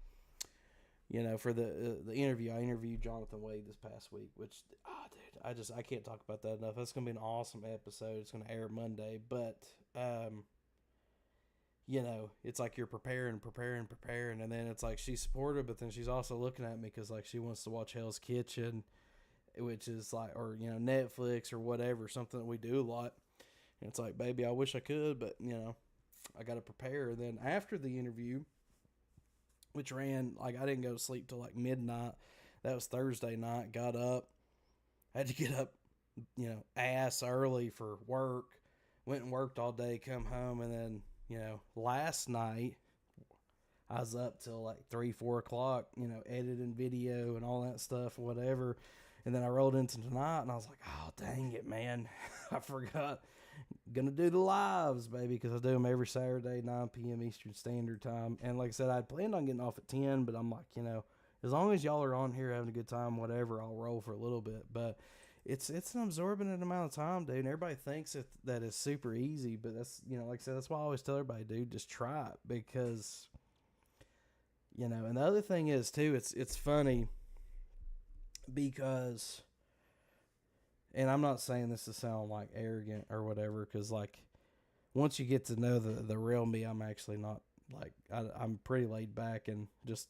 S2: For the interview, I interviewed Jonathan Wade this past week, which, dude, I can't talk about that enough. That's going to be an awesome episode. It's going to air Monday, but, it's like you're preparing, and then it's like she's supportive, but then she's also looking at me because, like, she wants to watch Hell's Kitchen, which is like, or, Netflix or whatever, something that we do a lot. And it's like, baby, I wish I could, but, I got to prepare. And then after the interview, which ran, like, I didn't go to sleep till like midnight. That was Thursday night. Got up, had to get up, ass early for work. Went and worked all day, come home, and then, last night I was up till like 3-4 o'clock, editing video and all that stuff, whatever. And then I rolled into tonight, and I was like, oh, dang it, man. I forgot. Gonna do the lives, baby, because I do them every Saturday, 9 p.m. Eastern Standard Time. And like I said, I'd planned on getting off at 10, but I'm like, as long as y'all are on here having a good time, whatever, I'll roll for a little bit. But it's an absorbent amount of time, dude. And everybody thinks that it's super easy, but that's, like I said, that's why I always tell everybody, dude, just try it. Because, and the other thing is, too, it's funny because, and I'm not saying this to sound like arrogant or whatever, because like once you get to know the real me, I'm actually not like, I'm pretty laid back and just,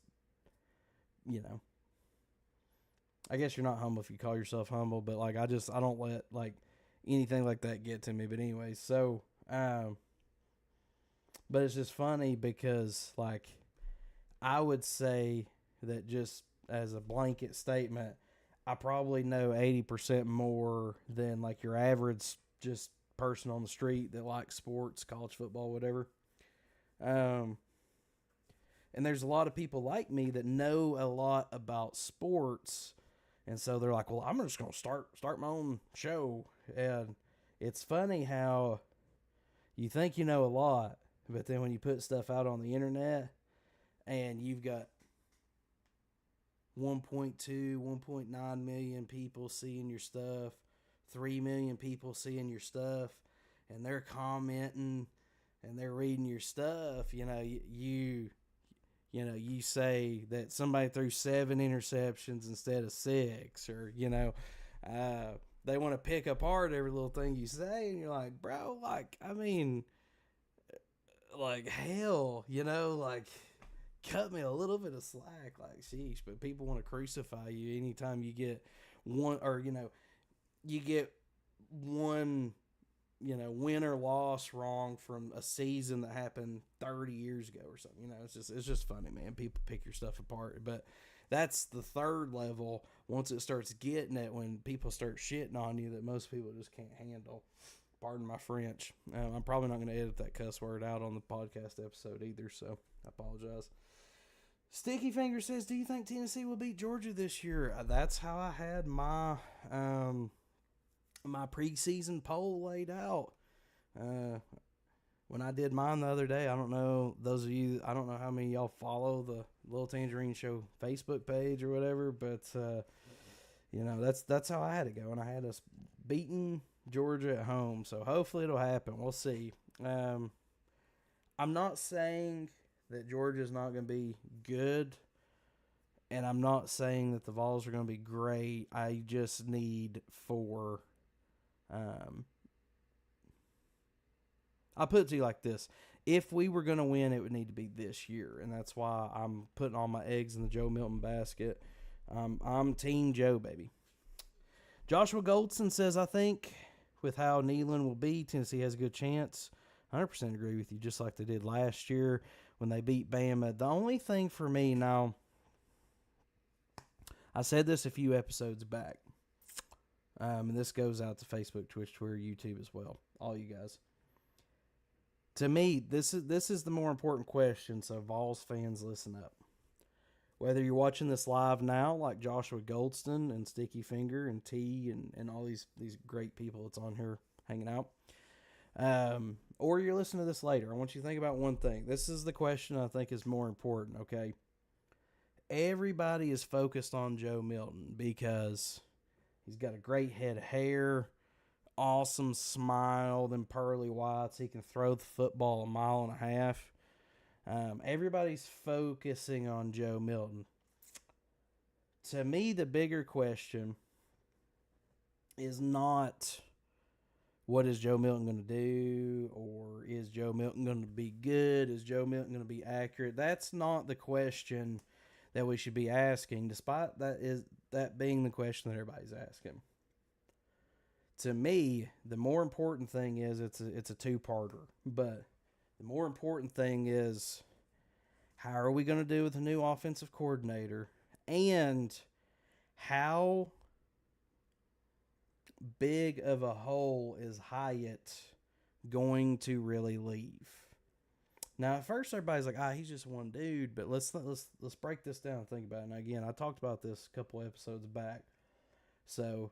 S2: I guess you're not humble if you call yourself humble, but like I don't let like anything like that get to me. But anyway, so but it's just funny because like I would say that just as a blanket statement, I probably know 80% more than like your average just person on the street that likes sports, college football, whatever. And there's a lot of people like me that know a lot about sports. And so they're like, well, I'm just going to start my own show. And it's funny how you think you know a lot, but then when you put stuff out on the internet and you've got 1.2, 1.9 million people seeing your stuff, 3 million people seeing your stuff, and they're commenting and they're reading your stuff, you say that somebody threw 7 interceptions instead of 6, or, they want to pick apart every little thing you say, and you're like, bro, hell, cut me a little bit of slack, sheesh. But people want to crucify you anytime you get one, or, you get one, win or loss wrong from a season that happened 30 years ago or something. It's just funny, man. People pick your stuff apart. But that's the third level. Once it starts getting it, when people start shitting on you, that most people just can't handle. Pardon my French. I'm probably not going to edit that cuss word out on the podcast episode either, so I apologize. Sticky Finger says, do you think Tennessee will beat Georgia this year? That's how I had my my preseason poll laid out. When I did mine the other day, I don't know, those of you, I don't know how many of y'all follow the Little Tangerine Show Facebook page or whatever, but, that's how I had it going. I had us beating Georgia at home, so hopefully it'll happen. We'll see. I'm not saying that Georgia's not going to be good, and I'm not saying that the Vols are going to be great. I just need for I'll put it to you like this. If we were going to win, it would need to be this year, and that's why I'm putting all my eggs in the Joe Milton basket. I'm Team Joe, baby. Joshua Goldson says, I think with how Neyland will be, Tennessee has a good chance. 100% agree with you, just like they did last year when they beat Bama. The only thing for me now, I said this a few episodes back, and this goes out to Facebook, Twitch, Twitter, YouTube as well, all you guys. To me, this is the more important question, so Vols fans, listen up. Whether you're watching this live now, like Joshua Goldston and Sticky Finger and T and all these great people that's on here hanging out, or you're listening to this later, I want you to think about one thing. This is the question I think is more important, okay? Everybody is focused on Joe Milton because he's got a great head of hair, awesome smile, them pearly whites. He can throw the football 1.5 miles. Everybody's focusing on Joe Milton. To me, the bigger question is not what is Joe Milton going to do, or is Joe Milton going to be good? Is Joe Milton going to be accurate? That's not the question that we should be asking, despite that being the question that everybody's asking. To me, the more important thing is it's a two-parter, but the more important thing is how are we going to do with the new offensive coordinator, and how big of a hole is Hyatt going to really leave? Now, at first, everybody's like, he's just one dude, but let's break this down and think about it. And again, I talked about this a couple episodes back. So,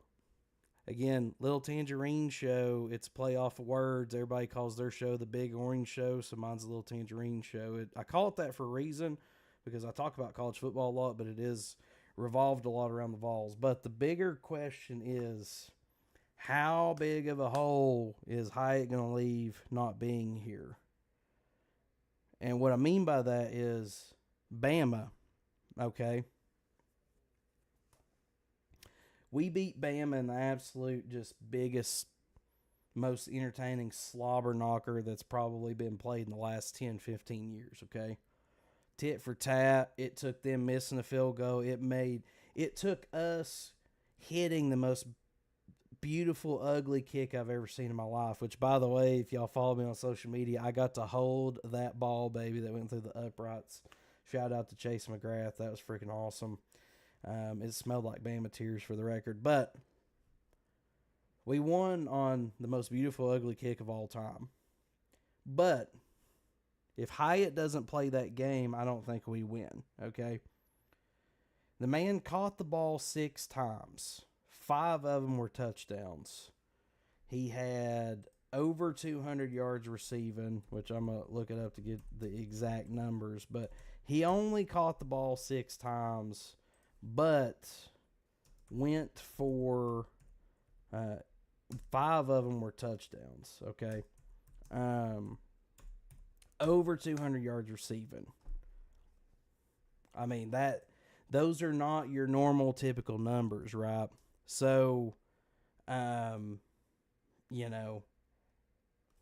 S2: again, Little Tangerine Show, it's a play off of words. Everybody calls their show the Big Orange Show, so mine's the Little Tangerine Show. I call it that for a reason, because I talk about college football a lot, but it is revolved a lot around the Vols. But the bigger question is, how big of a hole is Hyatt going to leave not being here? And what I mean by that is Bama, okay? We beat Bama in the absolute just biggest, most entertaining slobber knocker that's probably been played in the last 10, 15 years, okay? Tit for tat. It took them missing a field goal. It took us hitting the most beautiful, ugly kick I've ever seen in my life, which, by the way, if y'all follow me on social media, I got to hold that ball, baby, that went through the uprights. Shout out to Chase McGrath. That was freaking awesome. It smelled like Bama tears, for the record. But we won on the most beautiful, ugly kick of all time. But If Hyatt doesn't play that game, I don't think we win. Okay. The man caught the ball 6 times. 5 of them were touchdowns. He had over 200 yards receiving, which I'm going to look it up to get the exact numbers. But he only caught the ball 6 times, but went for 5 of them were touchdowns, okay? Over 200 yards receiving. I mean, those are not your normal typical numbers, right? So, you know,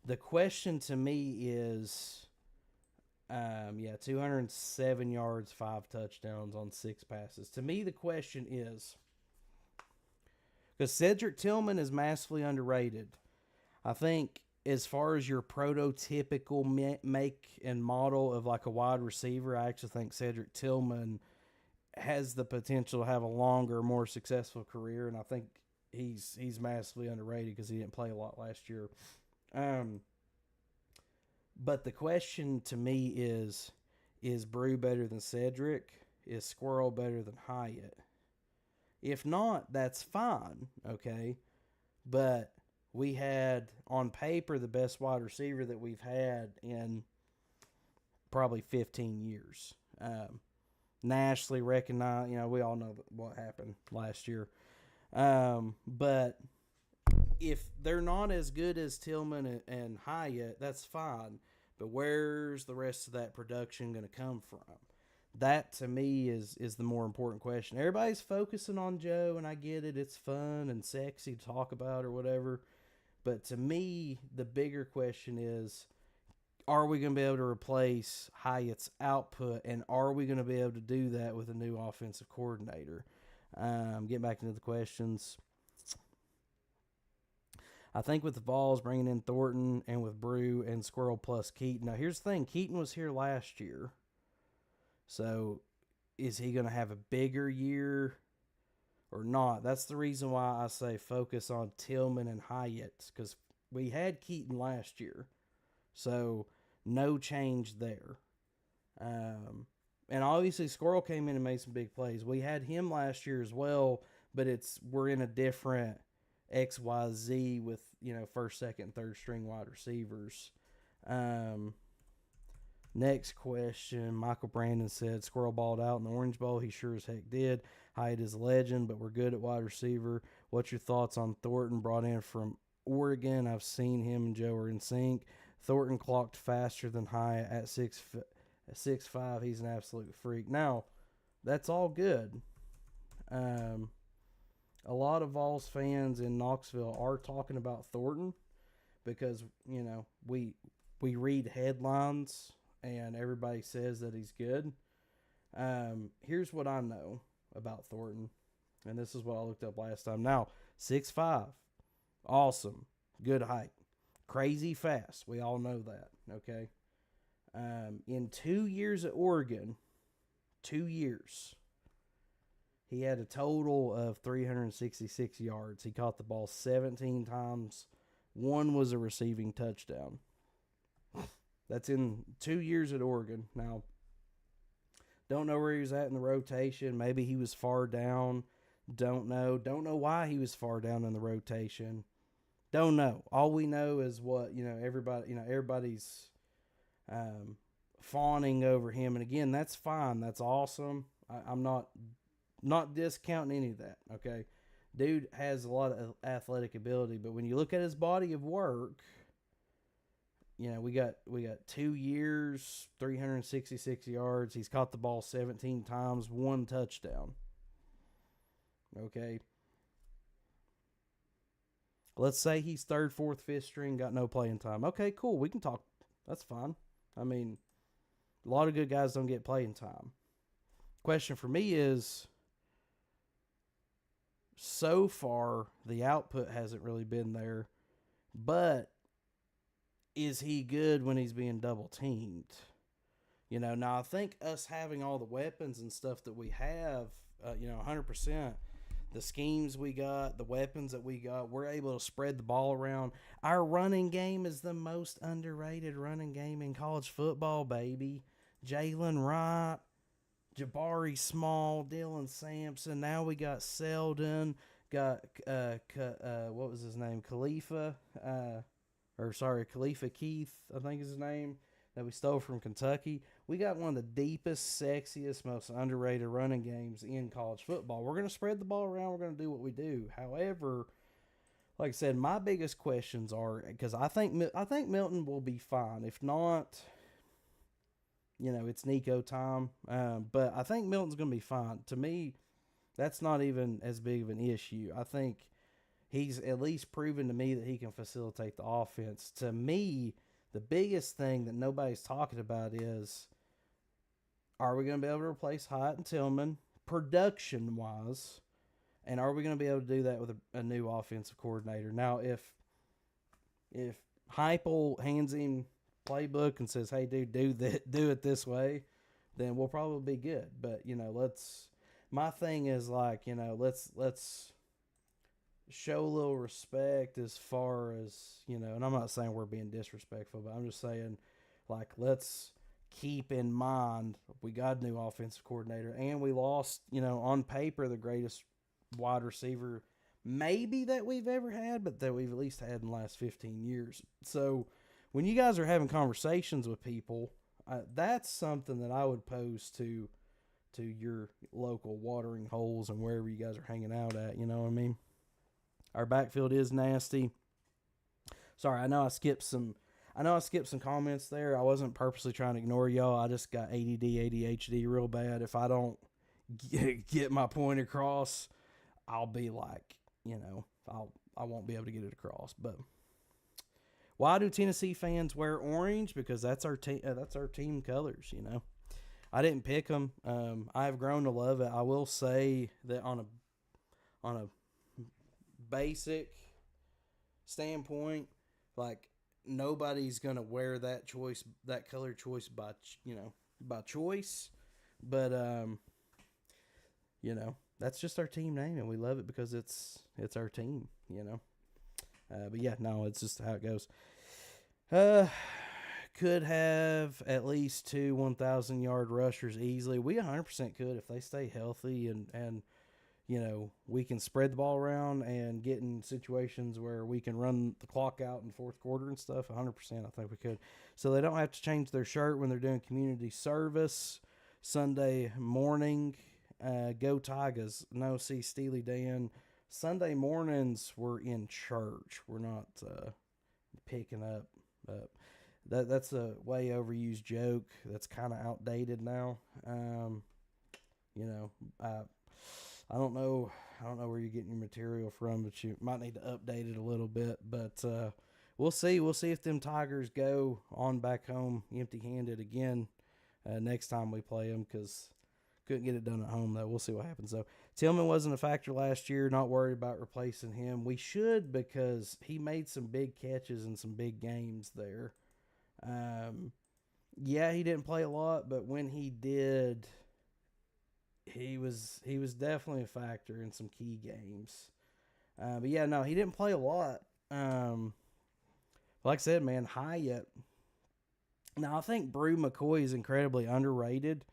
S2: the question to me is, 207 yards, 5 touchdowns on 6 passes. To me, the question is, because Cedric Tillman is massively underrated. I think as far as your prototypical make and model of like a wide receiver, I actually think Cedric Tillman has the potential to have a longer, more successful career, and I think he's massively underrated because he didn't play a lot last year. But the question to me is Brew better than Cedric? Is Squirrel better than Hyatt? If not, that's fine, okay? But we had, on paper, the best wide receiver that we've had in probably 15 years. Nationally recognized, we all know what happened last year. But if they're not as good as Tillman and Hyatt, that's fine. But where's the rest of that production going to come from? That, to me, is the more important question. Everybody's focusing on Joe, and I get it. It's fun and sexy to talk about or whatever. But to me, the bigger question is, are we going to be able to replace Hyatt's output, and are we going to be able to do that with a new offensive coordinator? Getting back into the questions. I think with the Vols bringing in Thornton and with Brew and Squirrel plus Keaton. Now, here's the thing. Keaton was here last year. So, is he going to have a bigger year or not? That's the reason why I say focus on Tillman and Hyatt, because we had Keaton last year. So, no change there. And obviously, Squirrel came in and made some big plays. We had him last year as well, but we're in a different XYZ with, first, second, third string wide receivers. Next question. Michael Brandon said, Squirrel balled out in the Orange Bowl. He sure as heck did. Hyatt is a legend, but we're good at wide receiver. What's your thoughts on Thornton, brought in from Oregon? I've seen him and Joe are in sync. Thornton clocked faster than Hyatt at 6'5". He's an absolute freak. Now, that's all good. A lot of Vols fans in Knoxville are talking about Thornton because, we read headlines and everybody says that he's good. Here's what I know about Thornton, and this is what I looked up last time. Now, 6'5", awesome, good height, crazy fast. We all know that, okay? In 2 years at Oregon, 2 years, he had a total of 366 yards. He caught the ball 17 times. 1 was a receiving touchdown. That's in 2 years at Oregon. Now, don't know where he was at in the rotation. Maybe he was far down. Don't know. Don't know why he was far down in the rotation. Don't know. All we know is what, everybody's fawning over him. And again, that's fine. That's awesome. I'm not discounting any of that, okay? Dude has a lot of athletic ability, but when you look at his body of work, we got 2 years, 366 yards. He's caught the ball 17 times, 1 touchdown. Okay. Let's say he's third, fourth, fifth string, got no playing time. Okay, cool. We can talk. That's fine. I mean, a lot of good guys don't get playing time. Question for me is, so far, the output hasn't really been there, but is he good when he's being double teamed? Now I think us having all the weapons and stuff that we have, 100%, the schemes we got, the weapons that we got, we're able to spread the ball around. Our running game is the most underrated running game in college football, baby. Jalen Wright, Jabari Small, Dylan Sampson. Now we got Selden, got what was his name? Khalifa Keith, I think is his name, that we stole from Kentucky. We got one of the deepest, sexiest, most underrated running games in college football. We're going to spread the ball around. We're going to do what we do. However, like I said, my biggest questions are, because I think Milton will be fine. If not, it's Nico time. But I think Milton's going to be fine. To me, that's not even as big of an issue. I think he's at least proven to me that he can facilitate the offense. To me, the biggest thing that nobody's talking about is, are we going to be able to replace Hyatt and Tillman production-wise? And are we going to be able to do that with a new offensive coordinator? Now, if Heupel hands him playbook and says, "Hey, dude, do it this way," then we'll probably be good. But my thing is let's show a little respect as far as and I'm not saying we're being disrespectful, but I'm just saying let's keep in mind we got a new offensive coordinator and we lost on paper the greatest wide receiver maybe that we've ever had, but that we've at least had in the last 15 years. So when you guys are having conversations with people, that's something that I would pose to your local watering holes and wherever you guys are hanging out at. You know what I mean? Our backfield is nasty. Sorry, I know I skipped some comments there. I wasn't purposely trying to ignore y'all. I just got ADD, ADHD real bad. If I don't get my point across, I'll be I won't be able to get it across. But why do Tennessee fans wear orange? Because that's our team colors. I didn't pick them. I have grown to love it. I will say that on a basic standpoint, nobody's gonna wear that color choice by choice, but that's just our team name and we love it because it's our team. But yeah, no, it's just how it goes. Could have at least 2 1,000-yard rushers easily. We 100% could if they stay healthy and we can spread the ball around and get in situations where we can run the clock out in fourth quarter and stuff. 100%, I think we could. So they don't have to change their shirt when they're doing community service Sunday morning. Go Tigers. No, see, Steely Dan. Sunday mornings we're in church. We're not picking up. That's a way overused joke. That's kind of outdated now. I don't know where you're getting your material from, but you might need to update it a little bit. But we'll see. We'll see if them Tigers go on back home empty-handed again next time we play them, because couldn't get it done at home, though. We'll see what happens, though. Tillman wasn't a factor last year. Not worried about replacing him. We should, because he made some big catches in some big games there. Yeah, he didn't play a lot, but when he did, he was definitely a factor in some key games. But yeah, no, he didn't play a lot. Like I said, man, Hyatt. Now, I think Brew McCoy is incredibly underrated,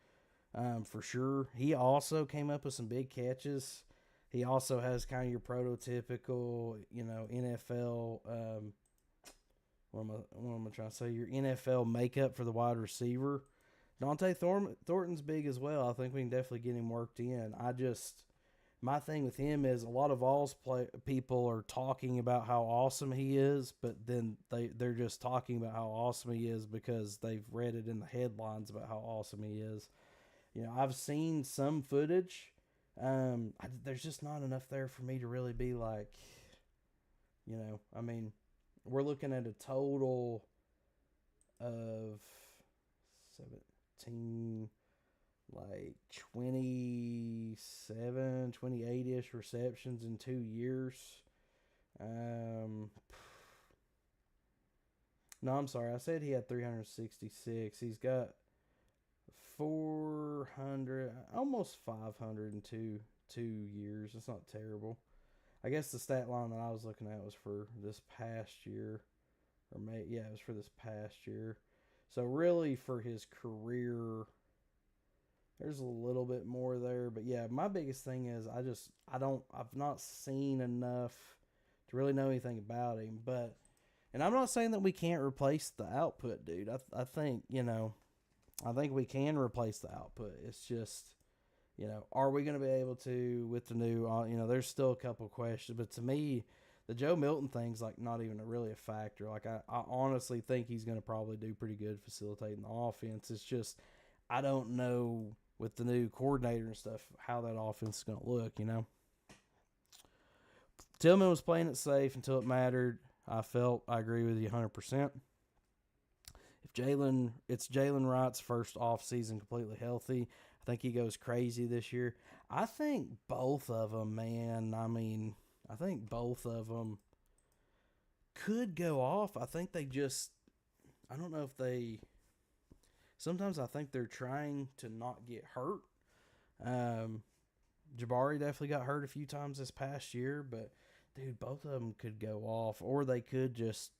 S2: for sure. He also came up with some big catches. He also has kind of your prototypical, NFL, what am I trying to say? Your NFL makeup for the wide receiver. Dante Thornton's big as well. I think we can definitely get him worked in. My thing with him is a lot of Vols people are talking about how awesome he is, but then they're just talking about how awesome he is because they've read it in the headlines about how awesome he is. I've seen some footage. There's just not enough there for me to really be like, I mean, we're looking at a total of 17, 27, 28-ish receptions in 2 years. No, I'm sorry. I said he had 366. He's got 400, almost 500 in 2 years. It's not terrible. I guess the stat line that I was looking at was for this past year, it was for this past year. So really, for his career, there's a little bit more there. But yeah, my biggest thing is I've not seen enough to really know anything about him. But, and I'm not saying that we can't replace the output, dude. I think, I think we can replace the output. It's just, are we going to be able to with the new, there's still a couple questions. But to me, the Joe Milton thing's like not even really a factor. Like I honestly think he's going to probably do pretty good facilitating the offense. It's just, I don't know with the new coordinator and stuff how that offense is going to look, Tillman was playing it safe until it mattered. I agree with you 100%. It's Jalen Wright's first offseason completely healthy. I think he goes crazy this year. I think both of them, man. I think both of them could go off. I think they just, I don't know if they, sometimes I think they're trying to not get hurt. Jabari definitely got hurt a few times this past year, but dude, both of them could go off, or they could just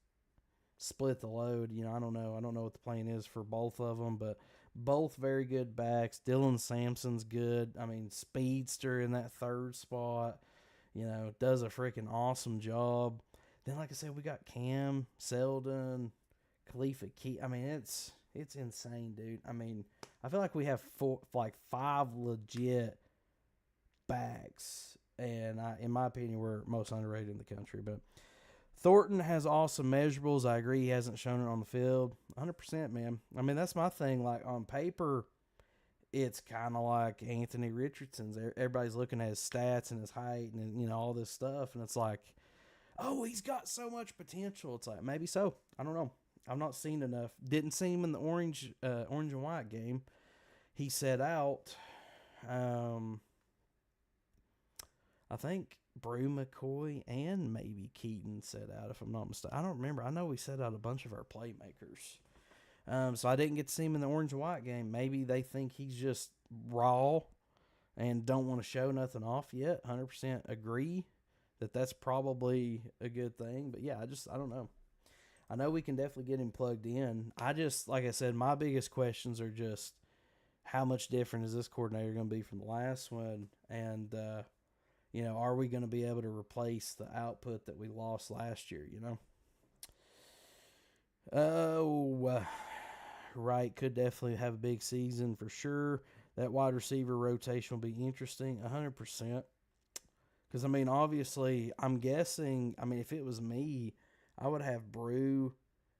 S2: split the load. I don't know. I don't know what the plan is for both of them, but both very good backs. Dylan Sampson's good. Speedster in that third spot, does a freaking awesome job. Then, like I said, we got Cam, Selden, Khalifa Key. It's insane, dude. I feel like we have five legit backs, and in my opinion, we're most underrated in the country. But Thornton has awesome measurables. I agree he hasn't shown it on the field. 100%, man. That's my thing. Like, on paper, it's kind of like Anthony Richardson's. Everybody's looking at his stats and his height and, all this stuff, and it's like, oh, he's got so much potential. It's like, maybe so. I don't know. I've not seen enough. Didn't see him in the orange and white game. He set out. I think Brew McCoy and maybe Keaton set out, if I'm not mistaken. I don't remember. I know we set out a bunch of our playmakers. So I didn't get to see him in the orange and white game. Maybe they think he's just raw and don't want to show nothing off yet. 100% agree that that's probably a good thing. But yeah, I don't know. I know we can definitely get him plugged in. Like I said, my biggest questions are just how much different is this coordinator going to be from the last one? And, are we going to be able to replace the output that we lost last year, Wright could definitely have a big season for sure. That wide receiver rotation will be interesting, 100%. Because, obviously, I'm guessing, if it was me, I would have Brew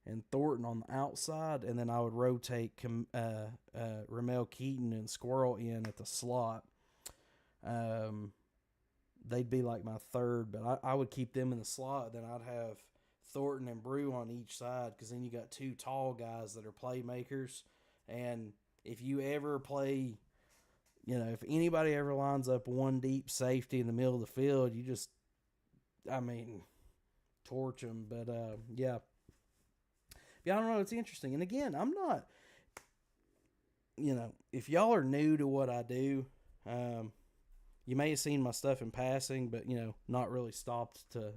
S2: and Thornton on the outside, and then I would rotate Ramel Keaton and Squirrel in at the slot. They'd be like my third, but I would keep them in the slot. Then I'd have Thornton and Brew on each side, because then you got two tall guys that are playmakers. And if you ever play, if anybody ever lines up one deep safety in the middle of the field, you just, torch them. But yeah, I don't know. It's interesting. And again, I'm not, if y'all are new to what I do, you may have seen my stuff in passing, but, not really stopped to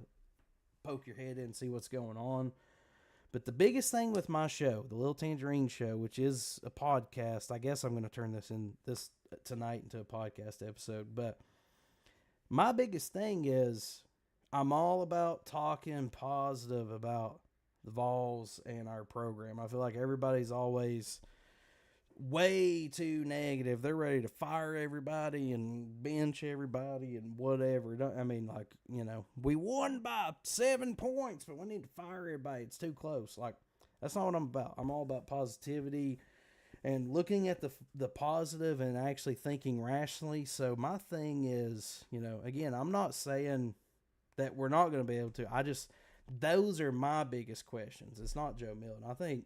S2: poke your head in and see what's going on. But the biggest thing with my show, the Little Tangerine Show, which is a podcast, I guess I'm going to turn this tonight into a podcast episode. But my biggest thing is I'm all about talking positive about the Vols and our program. I feel like everybody's always way too negative. They're ready to fire everybody and bench everybody and whatever. We won by 7 points, but we need to fire everybody. It's too close. Like, that's not what I'm about. I'm all about positivity and looking at the positive and actually thinking rationally. So my thing is, again, I'm not saying that we're not going to be able to. Those are my biggest questions. It's not Joe Milton. I think,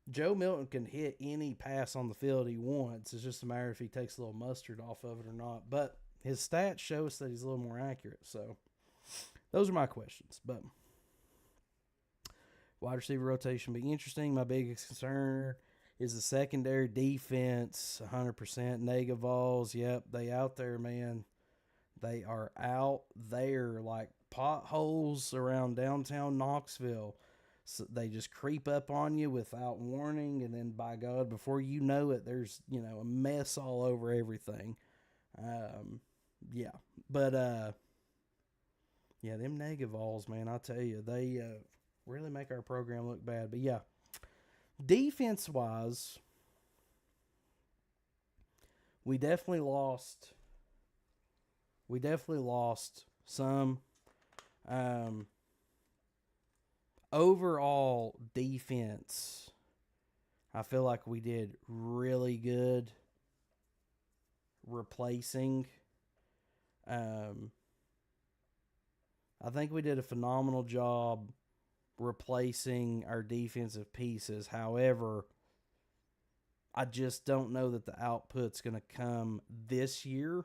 S2: Joe Milton can hit any pass on the field he wants. It's just a matter if he takes a little mustard off of it or not. But his stats show us that he's a little more accurate. So those are my questions. But wide receiver rotation be interesting. My biggest concern is the secondary defense. 100% Nega Vols. Yep, they out there, man. They are out there like potholes around downtown Knoxville. So they just creep up on you without warning, and then by God, before you know it, there's a mess all over everything. Yeah, but yeah, them Nega Vols, man, I tell you, they really make our program look bad. But yeah, defense wise, we definitely lost. We definitely lost some. Overall defense, I feel like we did really good replacing. I think we did a phenomenal job replacing our defensive pieces. However, I just don't know that the output's going to come this year.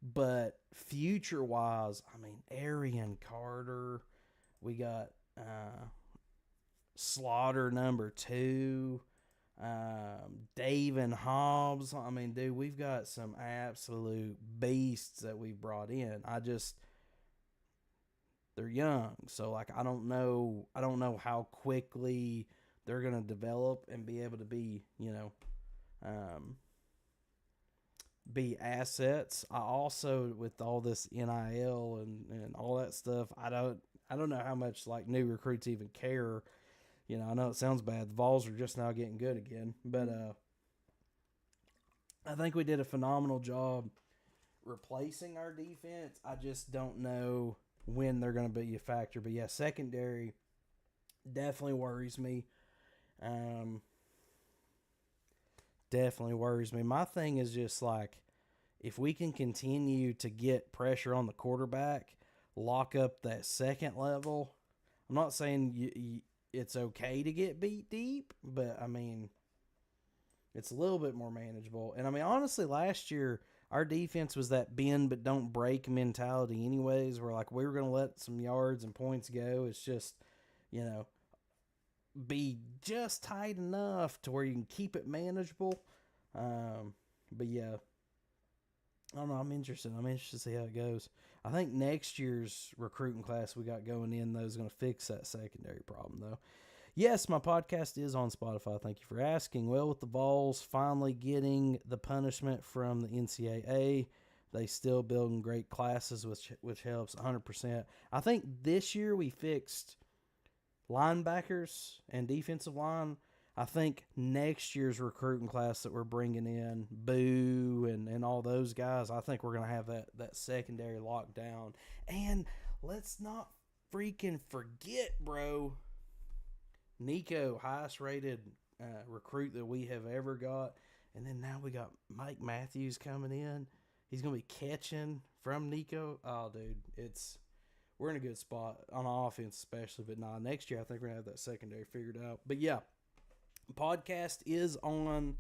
S2: But future-wise, I mean, Arian Carter, we got Slaughter number 2, Dave and Hobbs. I mean, dude, we've got some absolute beasts that we've brought in. They're young, so like I don't know how quickly they're gonna develop and be able to be, be assets. I also, with all this NIL and all that stuff, I don't know how much like new recruits even care. I know it sounds bad. The Vols are just now getting good again, but I think we did a phenomenal job replacing our defense. I just don't know when they're going to be a factor. But yeah, secondary definitely worries me. Definitely worries me. My thing is just like, if we can continue to get pressure on the quarterback, lock up that second level. I'm not saying it's okay to get beat deep, but I mean, it's a little bit more manageable. And I mean, honestly, last year our defense was that bend but don't break mentality anyways, where like we were going to let some yards and points go. It's just, be just tight enough to where you can keep it manageable. But yeah, I don't know. I'm interested to see how it goes. I think next year's recruiting class we got going in, though, is going to fix that secondary problem, though. Yes, my podcast is on Spotify. Thank you for asking. Well, with the Vols finally getting the punishment from the NCAA, they still building great classes, which helps 100%. I think this year we fixed linebackers and defensive line. I think next year's recruiting class that we're bringing in, Boo and all those guys, I think we're going to have that secondary locked down. And let's not freaking forget, bro, Nico, highest rated recruit that we have ever got. And then now we got Mike Matthews coming in. He's going to be catching from Nico. Oh, dude, we're in a good spot on offense especially. But next year I think we're going to have that secondary figured out. But yeah, podcast is on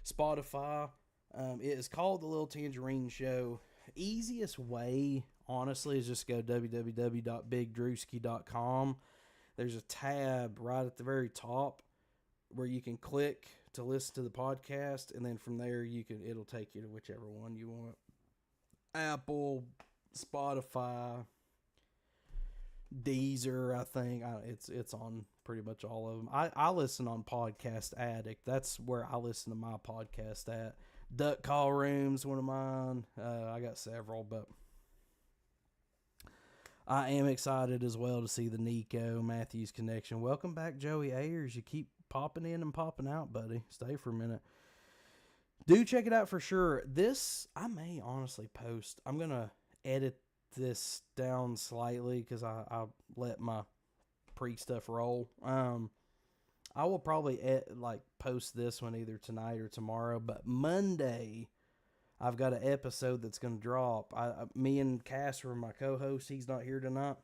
S2: Spotify. It is called The Little Tangerine Show. Easiest way, honestly, is just go www.bigdrewski.com. There's a tab right at the very top where you can click to listen to the podcast, and then from there it'll take you to whichever one you want. Apple, Spotify, Deezer, I think. It's on pretty much all of them. I listen on Podcast Addict. That's where I listen to my podcast at. Duck Call Room's one of mine. I got several, but I am excited as well to see the Nico Matthews connection. Welcome back, Joey Ayers. You keep popping in and popping out, buddy. Stay for a minute. Do check it out for sure. This, I may honestly post. I'm going to edit this down slightly because I let my pre-stuff roll. I will probably post this one either tonight or tomorrow, but Monday I've got an episode that's going to drop. Me and Casper, my co-host, he's not here tonight.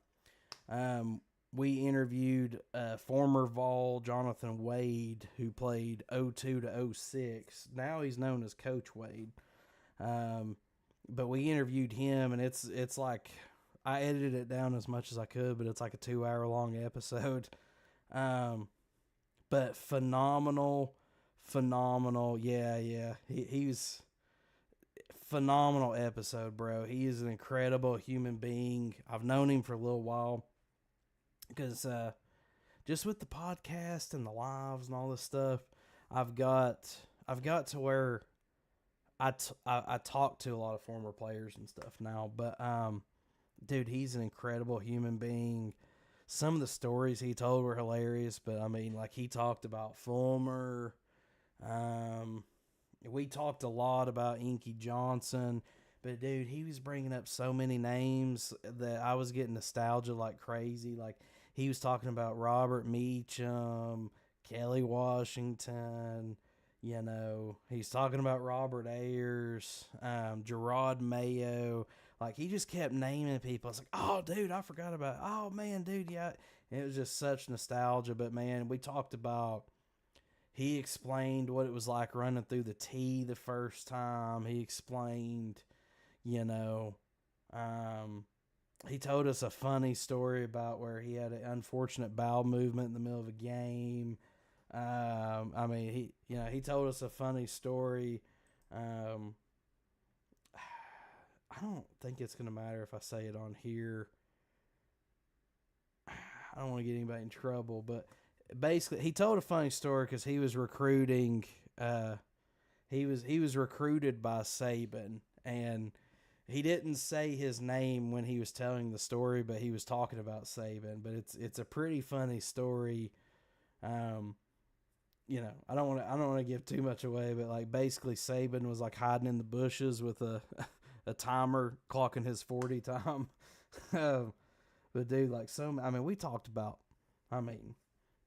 S2: We interviewed former Vol Jonathan Wade, who played 02 to 06. Now he's known as Coach Wade. But we interviewed him, and it's like, I edited it down as much as I could, but it's like a 2-hour long episode. But phenomenal phenomenal. Yeah. He was phenomenal episode, bro. He is an incredible human being. I've known him for a little while because just with the podcast and the lives and all this stuff, I've got to where I talk to a lot of former players and stuff now. But dude, he's an incredible human being. Some of the stories he told were hilarious, but I mean, like, he talked about Fulmer. We talked a lot about Inky Johnson, but dude, he was bringing up so many names that I was getting nostalgia like crazy. Like, he was talking about Robert Meacham, Kelly Washington. You know, he's talking about Robert Ayers, Gerard Mayo. Like, he just kept naming people. I was like, oh, dude, I forgot about it. Oh, man, dude, yeah. And it was just such nostalgia. But, man, we talked about, he explained what it was like running through the T the first time. He explained, you know, he told us a funny story about where he had an unfortunate bowel movement in the middle of a game. I mean, he told us a funny story. I don't think it's going to matter if I say it on here. I don't want to get anybody in trouble, but basically, he told a funny story because he was recruiting. He was recruited by Saban, and he didn't say his name when he was telling the story, but he was talking about Saban. But it's a pretty funny story. You know, I don't want to give too much away, but like, basically Saban was like hiding in the bushes with a timer clocking his 40 time. But dude, like, we talked about,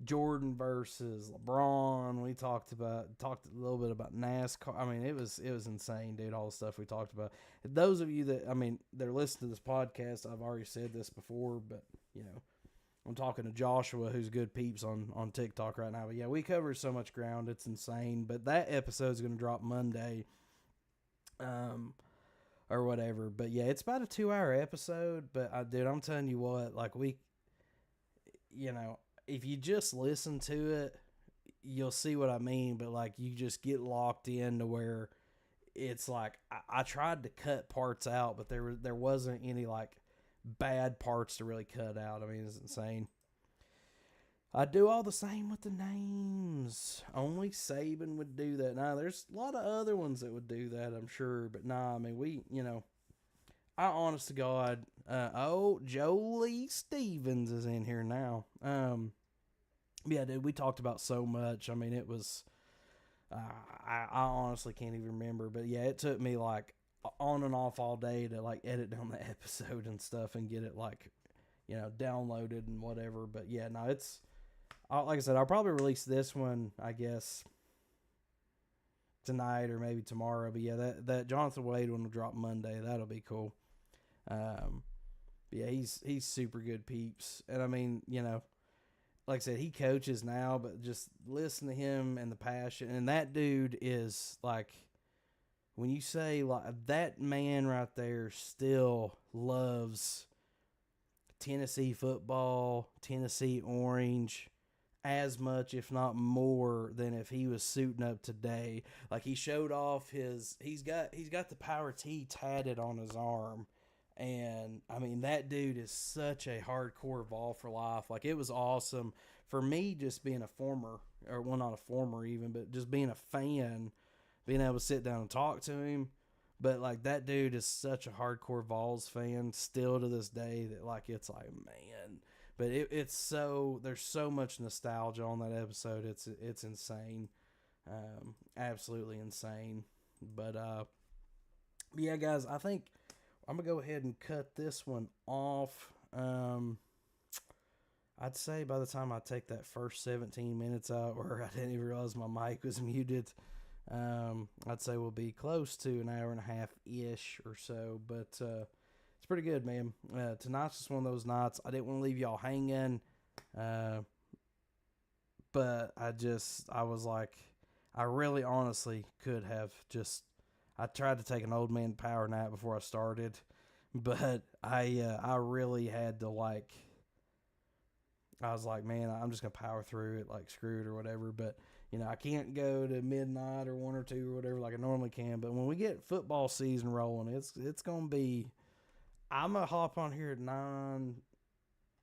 S2: Jordan versus LeBron. We talked a little bit about NASCAR. I mean, it was insane, dude, all the stuff we talked about. Those of you that, they're listening to this podcast, I've already said this before, but, you know, I'm talking to Joshua, who's good peeps on TikTok right now. But yeah, we covered so much ground, it's insane. But that episode is going to drop Monday, or whatever. But yeah, it's about a 2-hour episode. But dude, I'm telling you what, like, if you just listen to it, you'll see what I mean. But like, you just get locked in to where it's like, I tried to cut parts out, but there wasn't any like bad parts to really cut out. I mean, it's insane. I do all the same with the names. Only Saban would do that. Now, there's a lot of other ones that would do that, I'm sure. But nah, I honest to God, Jolie Stevens is in here now. Yeah, dude, we talked about so much. I mean, it was, I honestly can't even remember. But yeah, it took me like on and off all day to like edit down the episode and stuff and get it like, downloaded and whatever. But yeah, no, it's, like I said, I'll probably release this one, I guess, tonight or maybe tomorrow. But yeah, that Jonathan Wade one will drop Monday. That'll be cool. Yeah, he's super good peeps. And I mean, like I said, he coaches now, but just listen to him and the passion. And that dude is like, when you say like, that man right there still loves Tennessee football, Tennessee Orange, as much, if not more, than if he was suiting up today. Like, he showed off he's got the Power T tatted on his arm. And I mean, that dude is such a hardcore Vol for life. Like, it was awesome for me, just being a former, or well, not a former even, but just being a fan, being able to sit down and talk to him. But like, that dude is such a hardcore Vols fan still to this day that like, it's like, man. But it's so, there's so much nostalgia on that episode. It's insane. Absolutely insane. But yeah, guys, I think I'm going to go ahead and cut this one off. I'd say by the time I take that first 17 minutes out where I didn't even realize my mic was muted, I'd say we'll be close to an hour and a half-ish or so. But it's pretty good, man. Tonight's just one of those nights. I didn't want to leave y'all hanging. But I was like, I really honestly could have just, I tried to take an old man power nap before I started, but I really had to like, I was like, man, I'm just going to power through it, like, screw it or whatever. But I can't go to midnight or 1 or 2 or whatever like I normally can. But when we get football season rolling, it's gonna be. I'm gonna hop on here at 9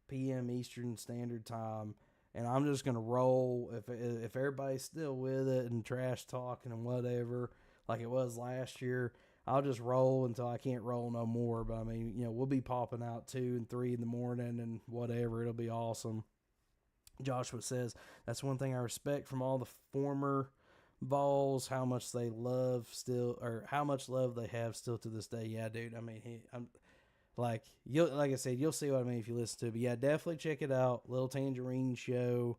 S2: p.m. Eastern Standard Time, and I'm just gonna roll. If everybody's still with it and trash talking and whatever, like it was last year, I'll just roll until I can't roll no more. But I mean, we'll be popping out 2 and 3 in the morning and whatever. It'll be awesome. Joshua says that's one thing I respect from all the former Vols, how much they love still, or how much love they have still to this day. Yeah, dude. I mean, like I said, you'll see what I mean if you listen to it. But yeah, definitely check it out. Little Tangerine Show.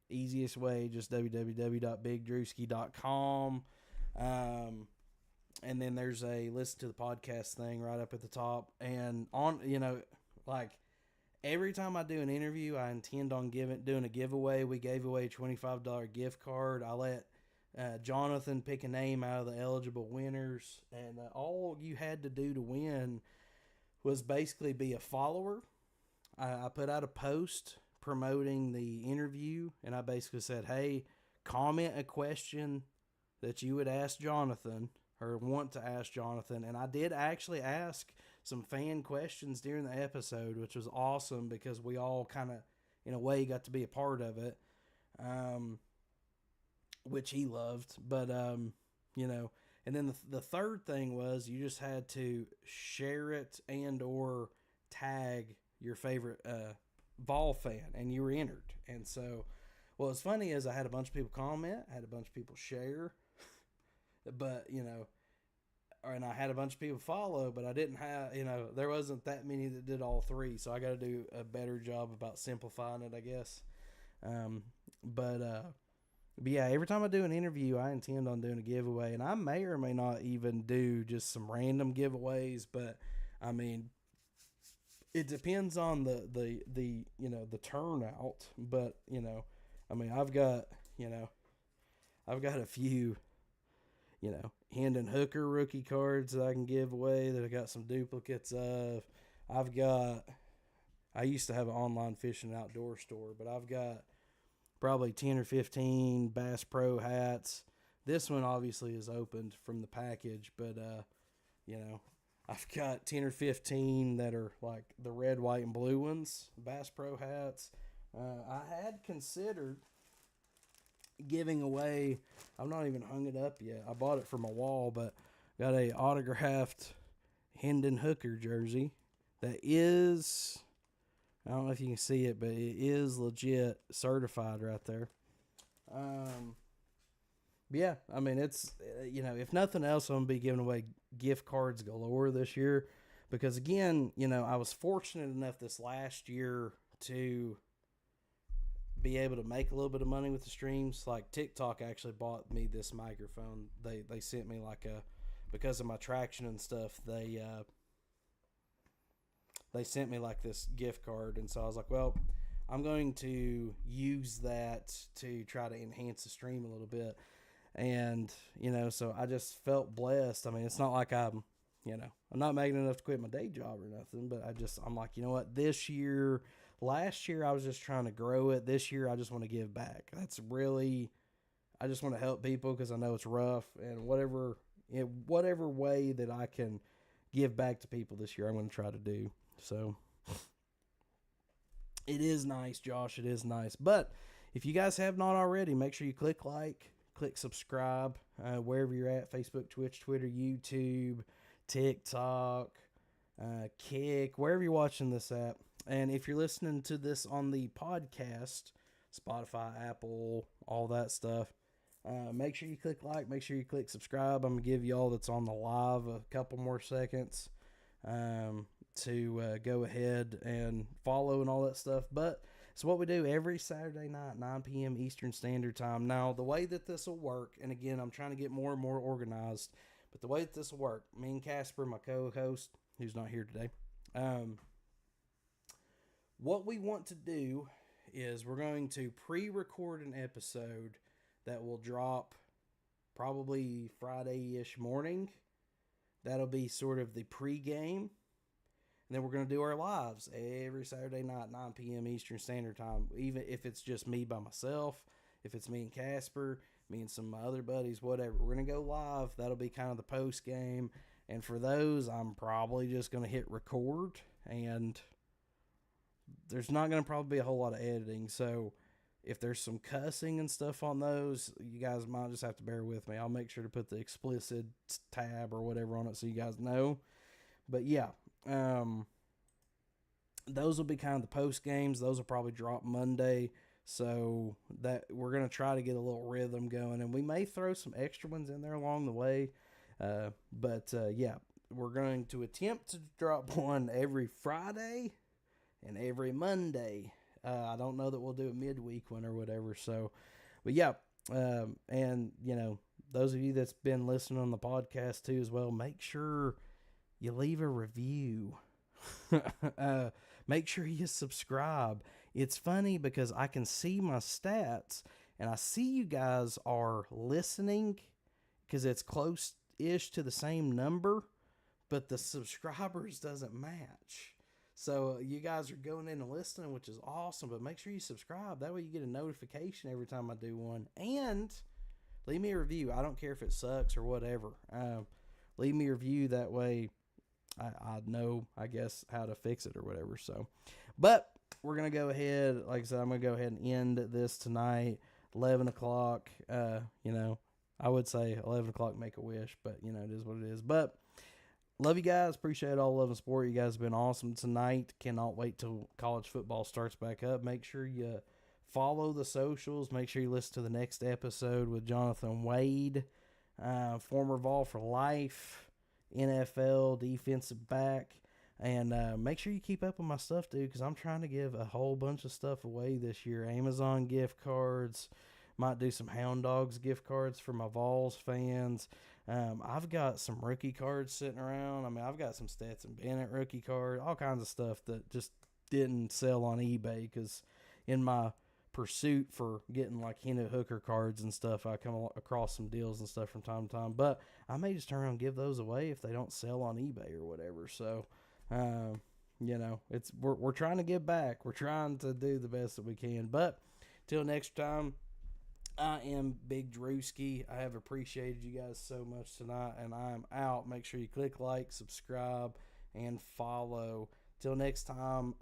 S2: Easiest way, just www.bigdrewski.com. And then there's a listen to the podcast thing right up at the top. And on, like every time I do an interview, I intend on doing a giveaway. We gave away a $25 gift card. I let Jonathan pick a name out of the eligible winners, and all you had to do to win was basically be a follower. I put out a post promoting the interview, and I basically said, hey, comment a question that you would ask Jonathan or want to ask Jonathan. And I did actually ask some fan questions during the episode, which was awesome because we all kind of, in a way, got to be a part of it, which he loved. But, and then the third thing was you just had to share it and or tag your favorite Vol fan, and you were entered. And so what was funny is I had a bunch of people comment, I had a bunch of people share, but, and I had a bunch of people follow, but I didn't have, there wasn't that many that did all three. So I got to do a better job about simplifying it, I guess. But yeah, every time I do an interview, I intend on doing a giveaway, and I may or may not even do just some random giveaways. But I mean, it depends on the turnout. But I mean, I've got a few, Hendon Hooker rookie cards that I can give away that I got some duplicates of. I used to have an online fishing outdoor store, but I've got probably 10 or 15 Bass Pro hats. This one obviously is opened from the package, but, I've got 10 or 15 that are like the red, white, and blue ones, Bass Pro hats. I had considered giving away, I've not even hung it up yet. I bought it for my wall, but got a autographed Hendon Hooker jersey that is, I don't know if you can see it, but it is legit certified right there. Yeah, I mean, it's, if nothing else, I'm going to be giving away gift cards galore this year because, again, I was fortunate enough this last year to be able to make a little bit of money with the streams. Like TikTok actually bought me this microphone. They sent me because of my traction and stuff, they sent me like this gift card. And so I was like, well, I'm going to use that to try to enhance the stream a little bit. And, so I just felt blessed. I mean, it's not like I'm not making enough to quit my day job or nothing, but I'm like, you know what, last year I was just trying to grow it. This year I just want to give back. I just want to help people because I know it's rough, and whatever way that I can give back to people this year, I'm going to try to do. So it is nice, Josh. It is nice. But if you guys have not already, make sure you click like, click subscribe, wherever you're at, Facebook, Twitch, Twitter, YouTube, TikTok, Kick, wherever you're watching this at. And if you're listening to this on the podcast, Spotify, Apple, all that stuff, make sure you click like, make sure you click subscribe. I'm going to give y'all that's on the live a couple more seconds to go ahead and follow and all that stuff. But it's what we do every Saturday night, 9 p.m. Eastern Standard Time. Now, the way that this will work, and again, I'm trying to get more and more organized, but the way that this will work, me and Casper, my co-host, who's not here today, what we want to do is we're going to pre-record an episode that will drop probably Friday-ish morning. That'll be sort of the pre-game. And then we're going to do our lives every Saturday night, 9 p.m. Eastern Standard Time. Even if it's just me by myself, If it's me and Casper, me and some of my other buddies, whatever, we're going to go live. That'll be kind of the post game. And for those, I'm probably just going to hit record, and there's not going to probably be a whole lot of editing. So if there's some cussing and stuff on those, you guys might just have to bear with me. I'll make sure to put the explicit tab or whatever on it so you guys know. But yeah, those will be kind of the post games. Those will probably drop Monday. So that we're going to try to get a little rhythm going, and we may throw some extra ones in there along the way. But yeah, we're going to attempt to drop one every Friday and every Monday. I don't know that we'll do a midweek one or whatever. So, but yeah, and you know, those of you that's been listening on the podcast too as well, make sure you leave a review. Make sure you subscribe. It's funny because I can see my stats and I see you guys are listening because it's close-ish to the same number, but the subscribers doesn't match. So you guys are going in and listening, which is awesome, but make sure you subscribe. That way you get a notification every time I do one. And leave me a review. I don't care if it sucks or whatever. Leave me a review. That way I know, I guess, how to fix it or whatever. So, but we're going to go ahead. Like I said, I'm going to go ahead and end this tonight, 11 o'clock. You know, I would say 11 o'clock, make a wish, but, you know, it is what it is. But love you guys. Appreciate all the love and support. You guys have been awesome tonight. Cannot wait till college football starts back up. Make sure you follow the socials. Make sure you listen to the next episode with Jonathan Wade, former Vol for life, NFL defensive back. And make sure you keep up with my stuff, dude, because I'm trying to give a whole bunch of stuff away this year. Amazon gift cards. Might do some Hound Dogs gift cards for my Vols fans. I've got some rookie cards sitting around. I mean, I've got some Stetson Bennett rookie cards, all kinds of stuff that just didn't sell on eBay because in my pursuit for getting like Henry Hooker cards and stuff, I come across some deals and stuff from time to time. But I may just turn around and give those away if they don't sell on eBay or whatever. So, you know, we're trying to give back. We're trying to do the best that we can. But till next time, I am Big Drewski. I have appreciated you guys so much tonight, and I am out. Make sure you click like, subscribe, and follow. Till next time,